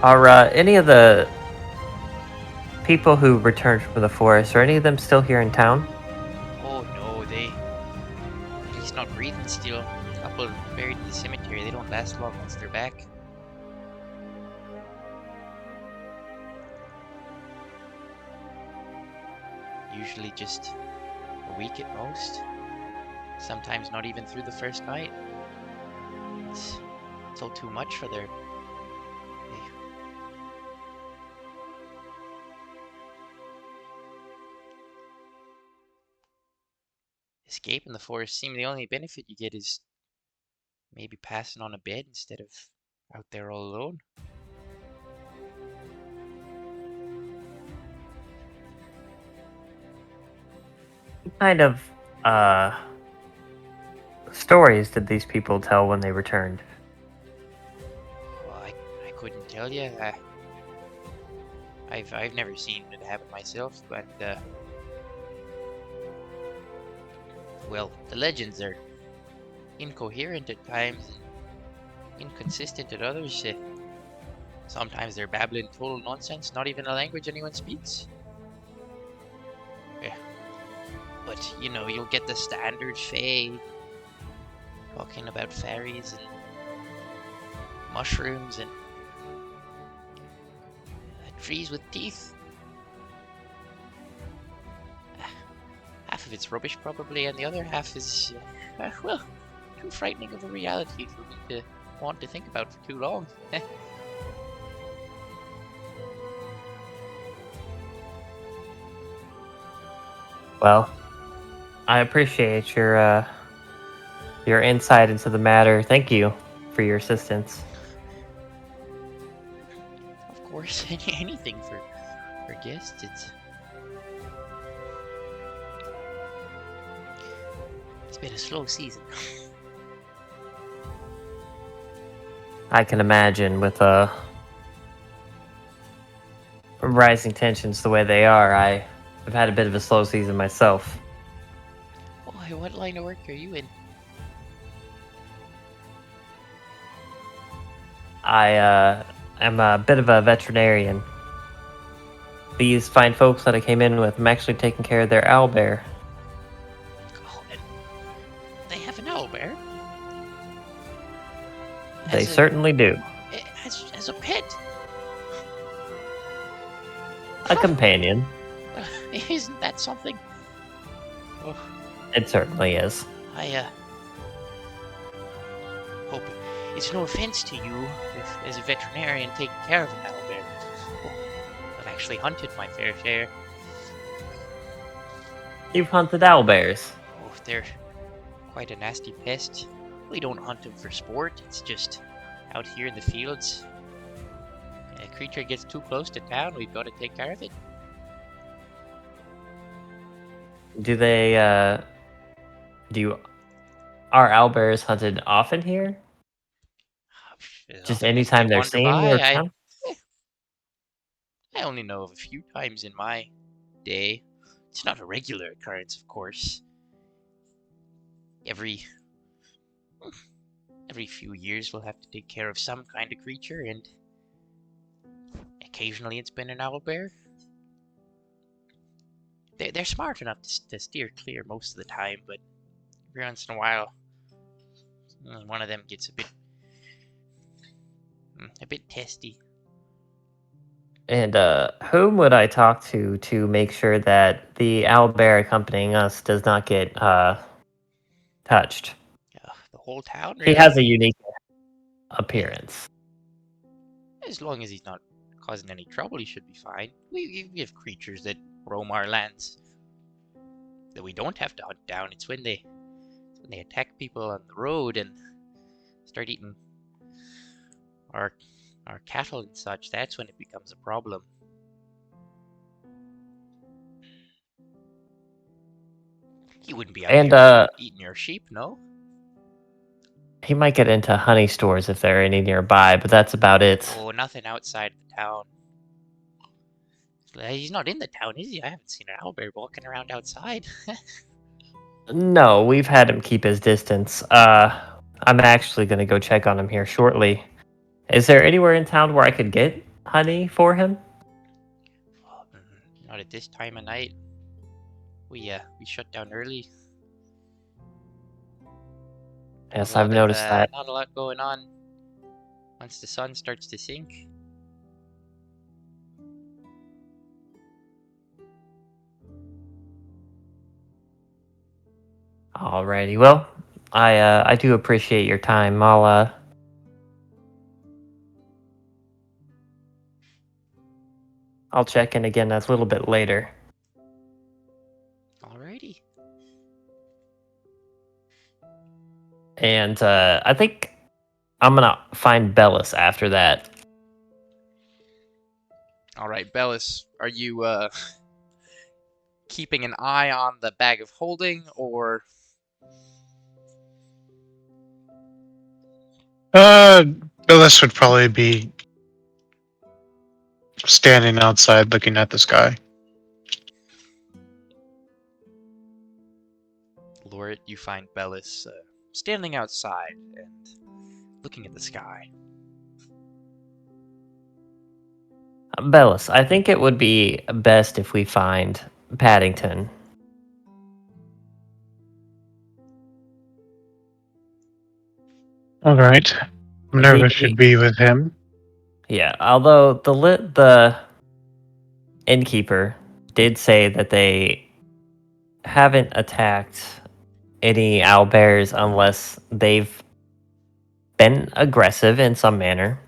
Are any of the people who returned from the forest, are any of them still here in town? oh no, they at least not breathing still. A couple buried in the cemetery. They don't last long once they're back. Usually just a week at most. Sometimes not even through the first night. It's all too much for their... Escape in the forest seems the only benefit you get is maybe passing on a bed instead of out there all alone. What kind of stories did these people tell when they returned? Well, I couldn't tell you. I've never seen it happen myself, but well, the legends are incoherent at times and inconsistent at others. Sometimes they're babbling total nonsense, not even a language anyone speaks. But you know, you'll get the standard fae talking about fairies and mushrooms and trees with teeth. Half of it's rubbish, probably, and the other half is, well, too frightening of a reality for me to want to think about for too long. Well, I appreciate your insight into the matter. Thank you for your assistance. Of course, anything for guests. It's been a slow season. I can imagine with rising tensions the way they are. I've had a bit of a slow season myself. Boy, what line of work are you in? I am a bit of a veterinarian. These fine folks that I came in with, I'm actually taking care of their owlbear. Oh, and they have an owlbear? They certainly do. As a pet? A companion. Isn't that something? Oh, It certainly is. I hope it's no offense to you as a veterinarian taking care of an owlbear. Oh, I've actually hunted my fair share. You've hunted owlbears. Oh, they're quite a nasty pest. We don't hunt them for sport. It's just out here in the fields. A creature gets too close to town, we've got to take care of it. Do they, are owlbears hunted often here? Just Often as anytime they they're wander seen by, or town? I only know of a few times in my day. It's not a regular occurrence, of course. Every few years we'll have to take care of some kind of creature, and occasionally it's been an owlbear. They're smart enough to steer clear most of the time, but every once in a while, one of them gets a bit testy. And whom would I talk to make sure that the owlbear accompanying us does not get touched? The whole town, He really? has a unique appearance. As long as he's not causing any trouble, he should be fine. We have creatures that roam our lands that we don't have to hunt down. It's when they attack people on the road and start eating our cattle and such. That's when it becomes a problem. He wouldn't be out here eating your sheep, no? He might get into honey stores if there are any nearby, but that's about it. Oh, nothing outside the town. He's not in the town, is he? I haven't seen an owlbear walking around outside. No, we've had him keep his distance. I'm actually going to go check on him here shortly. Is there anywhere in town where I could get honey for him? Not at this time of night. We shut down early. Yes, I've noticed that. Not a lot going on once the sun starts to sink. Alrighty, well, I do appreciate your time. I'll check in again a little bit later. Alrighty. And I think I'm gonna find Bellis after that. Alright, Bellis, are you keeping an eye on the bag of holding, or Billis would probably be standing outside looking at the sky. Lord, you find Bellis standing outside and looking at the sky. Bellis, I think it would be best if we find Paddington. All right. Minerva should be with him. Yeah, although the innkeeper did say that they haven't attacked any owlbears unless they've been aggressive in some manner.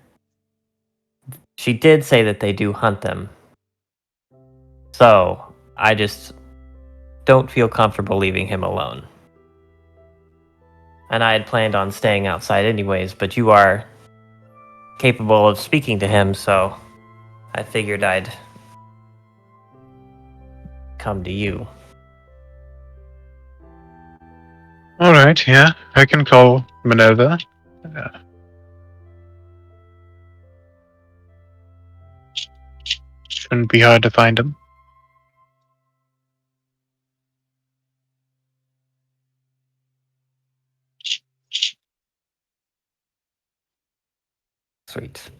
She did say that they do hunt them. So, I just don't feel comfortable leaving him alone. And I had planned on staying outside anyways, but you are capable of speaking to him, so I figured I'd come to you. Alright, yeah. I can call Minerva. Shouldn't be hard to find him. Sweet.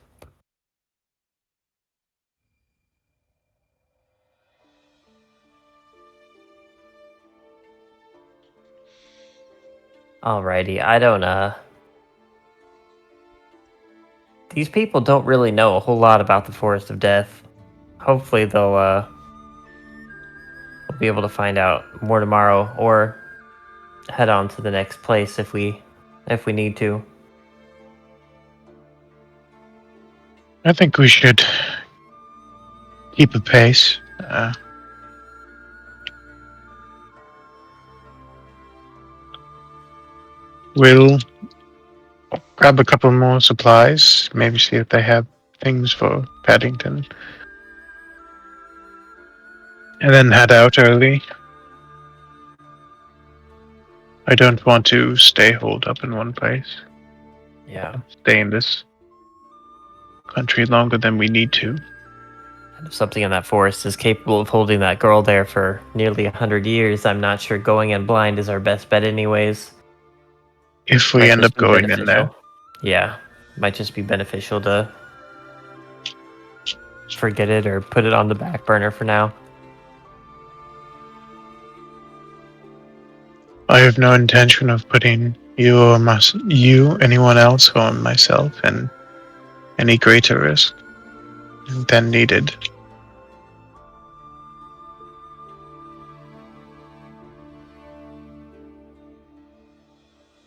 Alrighty, I don't, these people don't really know a whole lot about the Forest of Death. Hopefully they'll be able to find out more tomorrow, or head on to the next place if we need to. I think we should keep a pace. We'll grab a couple more supplies, maybe see if they have things for Paddington. And then head out early. I don't want to stay holed up in one place. Yeah. Stay in this country longer than we need to. And if something in that forest is capable of holding that girl there for nearly 100 years, I'm not sure going in blind is our best bet anyways. If we Might end just up be going in there. beneficial. Yeah. Might just be beneficial to forget it or put it on the back burner for now. I have no intention of putting you or anyone else or myself in any greater risk than needed.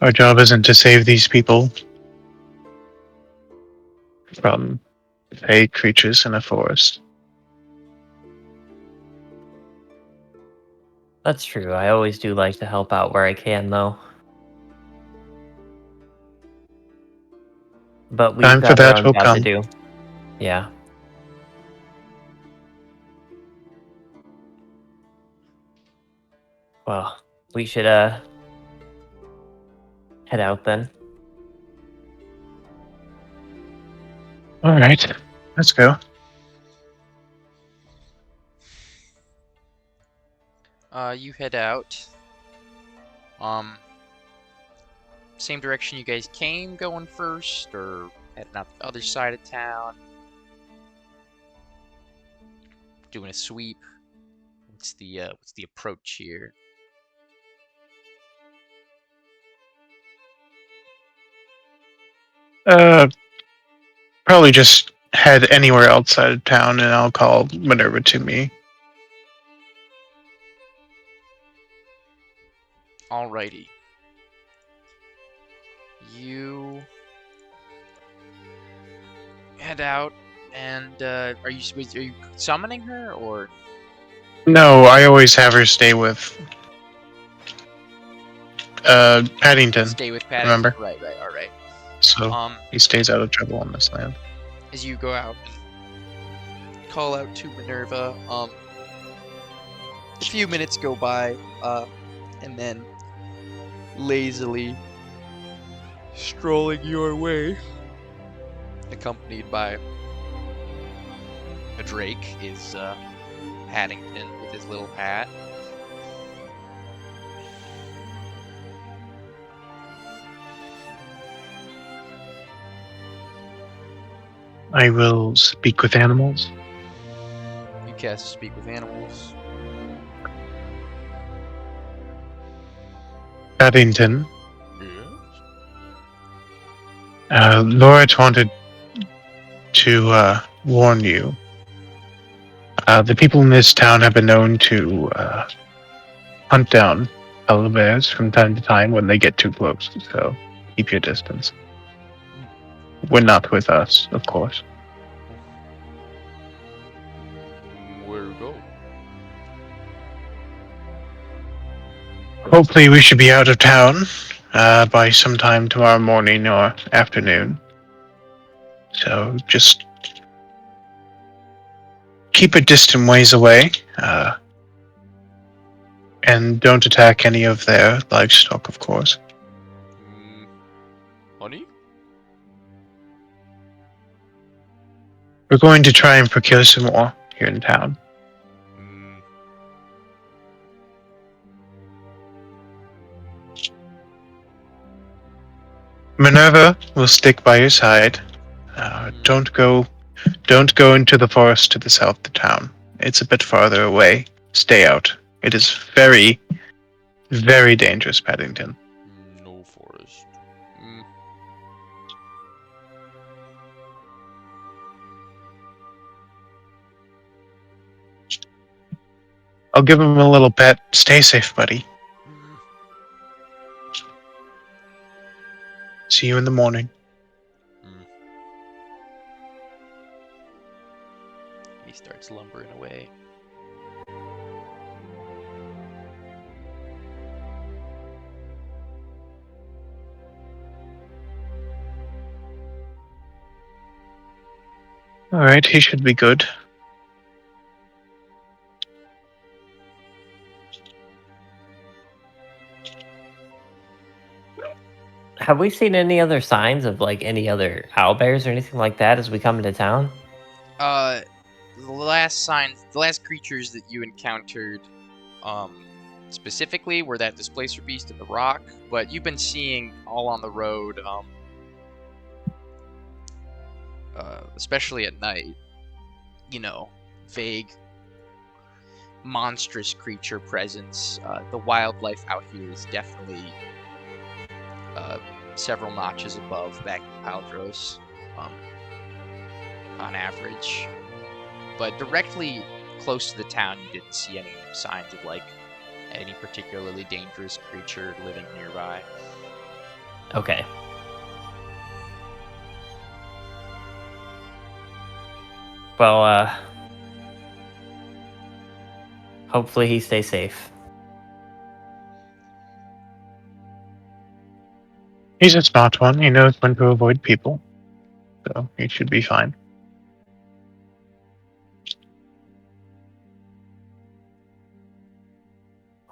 Our job isn't to save these people from fey creatures in a forest. That's true. I always do like to help out where I can, though. But we've Time for got our that own will job to come. do. Yeah. Well, we should head out then. All right, let's go. You head out. Same direction you guys came, going first, or heading out the other side of town? Doing a sweep. What's the approach here? Probably just head anywhere outside of town, and I'll call Minerva to me. Alrighty. You head out, and are you summoning her, or? No, I always have her stay with Paddington. Stay with Paddington. Remember? Right. All right. So he stays out of trouble on this land. As you go out, call out to Minerva. A few minutes go by, and then lazily strolling your way, accompanied by a drake, is Paddington with his little hat. I will speak with animals. You cast Speak with Animals. Paddington, Yes. Lorit wanted to warn you. The people in this town have been known to hunt down polar bears from time to time when they get too close, so keep your distance. We're not with us, of course. Where to go? Hopefully we should be out of town by sometime tomorrow morning or afternoon. So just keep a distant ways away, and don't attack any of their livestock, of course. Honey? We're going to try and procure some more here in town. Minerva will stick by your side. Don't go into the forest to the south of town. It's a bit farther away. Stay out. It is very, very dangerous, Paddington. No forest. I'll give him a little pet. Stay safe, buddy. See you in the morning. He starts lumbering away. Alright, he should be good. Have we seen any other signs of like any other owlbears or anything like that as we come into town? The last creatures that you encountered, specifically were that displacer beast and the rock, but you've been seeing all on the road, especially at night, vague, monstrous creature presence. The wildlife out here is definitely several notches above back in Paldros, on average. But directly close to the town, you didn't see any signs of like any particularly dangerous creature living nearby. Okay. Well, hopefully he stays safe. He's a smart one. He knows when to avoid people. So he should be fine.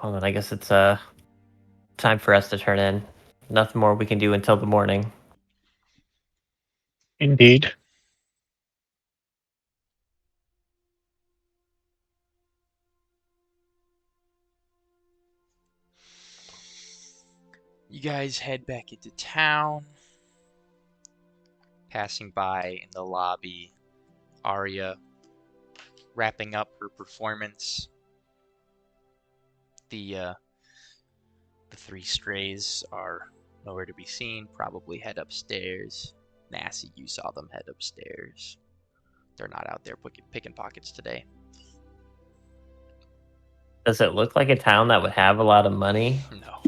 Well, then I guess it's time for us to turn in. Nothing more we can do until the morning. Indeed. You guys head back into town, passing by in the lobby, Arya wrapping up her performance. The three strays are nowhere to be seen, probably head upstairs. Nasty, you saw them head upstairs. They're not out there picking pockets today. Does it look like a town that would have a lot of money? No.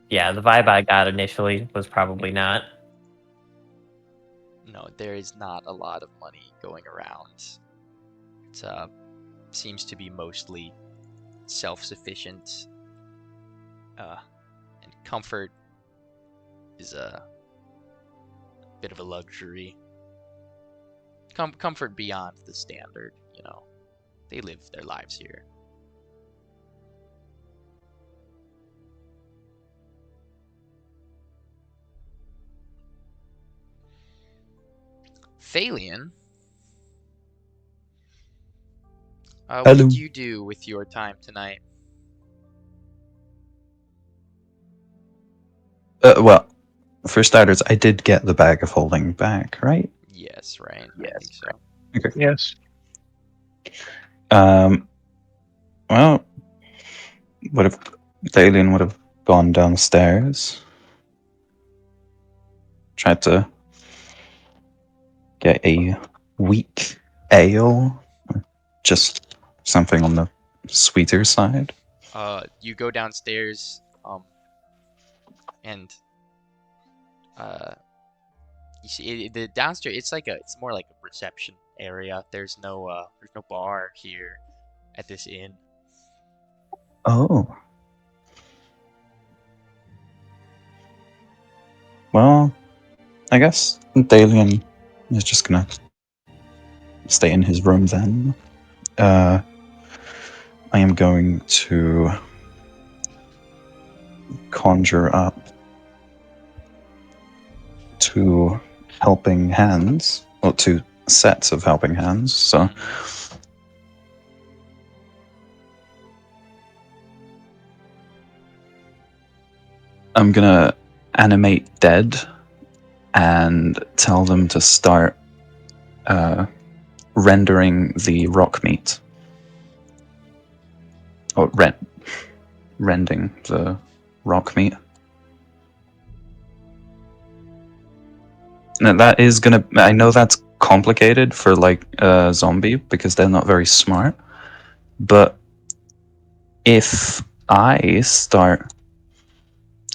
Yeah, the vibe I got initially was probably not. No, there is not a lot of money going around. It seems to be mostly self-sufficient, and comfort is a bit of a luxury. Comfort beyond the standard, They live their lives here. Thalian, what Hello. did you do with your time tonight? Well, for starters, I did get the bag of holding back, right? Yes, right. I think so. Okay. Yes. Well, Thalian would have gone downstairs, tried to get a weak ale, just something on the sweeter side. You go downstairs, and you see the downstairs. It's more like a reception area. There's no bar here at this inn. Oh. Well, I guess Dalian is just gonna stay in his room then. I am going to conjure up 2 helping hands, or 2 sets of helping hands. So I'm gonna animate dead and tell them to start rendering the rock meat. Or rending the rock meat. Now that is gonna. I know that's complicated for like a zombie because they're not very smart. But if I start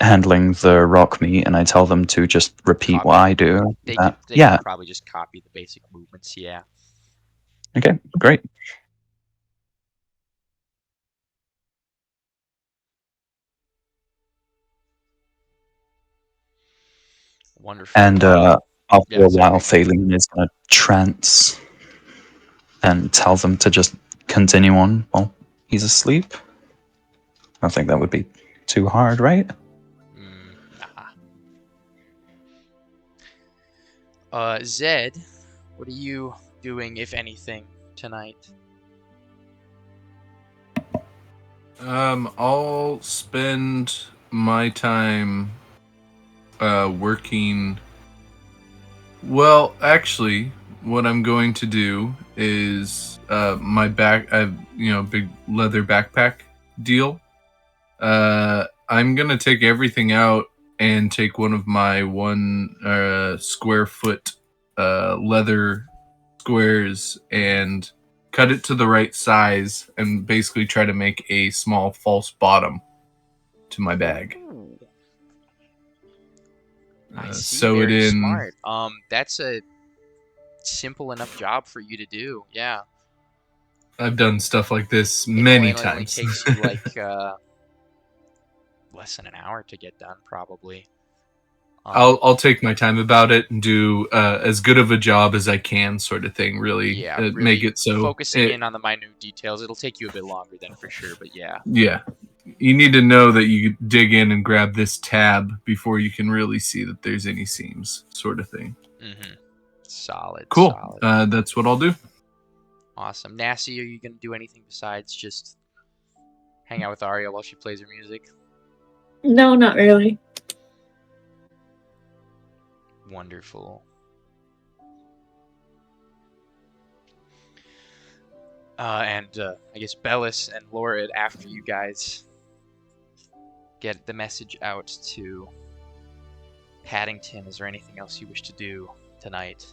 handling the rock meat and I tell them to just repeat what I do, They yeah. could probably just copy the basic movements. Yeah. Okay, great. Wonderful. And after Yeah, a sorry. while, Phelan is gonna trance and tell them to just continue on while he's asleep. I think that would be too hard, right? Nah. Zed, what are you doing, if anything, tonight? I'll spend my time working. Well, actually, what I'm going to do is my back. I have big leather backpack deal. I'm gonna take everything out and take one of my 1 square foot leather squares and cut it to the right size and basically try to make a small false bottom to my bag. I see. Sew it Very in. smart. That's a simple enough job for you to do. Yeah. I've done stuff like this many It only times. takes you like less than an hour to get done, probably. I'll take my time about it and do as good of a job as I can, sort of thing. Really, Yeah, really make it so focusing in on the minute details. It'll take you a bit longer then, for sure. But yeah. Yeah, you need to know that you dig in and grab this tab before you can really see that there's any seams, sort of thing. Solid. Cool. Solid. That's what I'll do. Awesome. Nasty, are you gonna do anything besides just hang out with Aria while she plays her music? No, not really. Wonderful. I guess Bellis and Laura, after you guys get the message out to Paddington, is there anything else you wish to do tonight?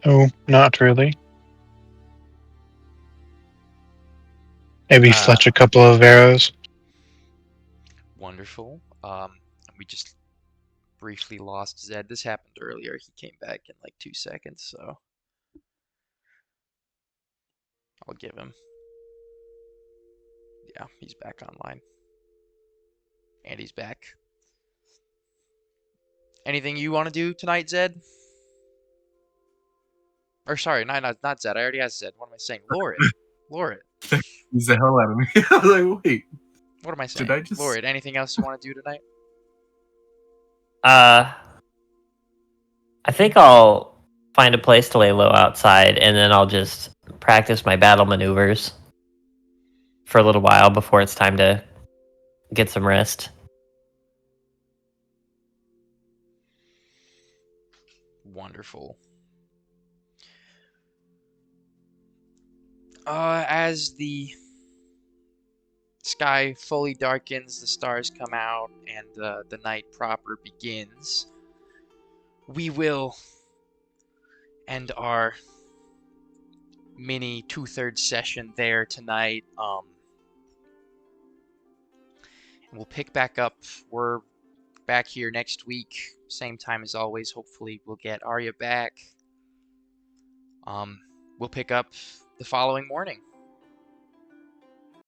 Oh, not really. Maybe fletch a couple of arrows. Wonderful. We just briefly lost Zed. This happened earlier. He came back in like 2 seconds, so I'll give him. Yeah, he's back online. And he's back. Anything you want to do tonight, Zed? Or sorry, not Zed. I already asked Zed. What am I saying? Lorid. Lorid. He's the hell out of me. I was like, wait. What am I saying? Did I just... Lorid, anything else you want to do tonight? I think I'll find a place to lay low outside, and then I'll just practice my battle maneuvers for a little while before it's time to get some rest. Wonderful. As the sky fully darkens, the stars come out, and the night proper begins, we will end our mini 2/3 session there tonight. We'll pick back up. We're back here next week, same time as always. Hopefully, we'll get Arya back. We'll pick up the following morning.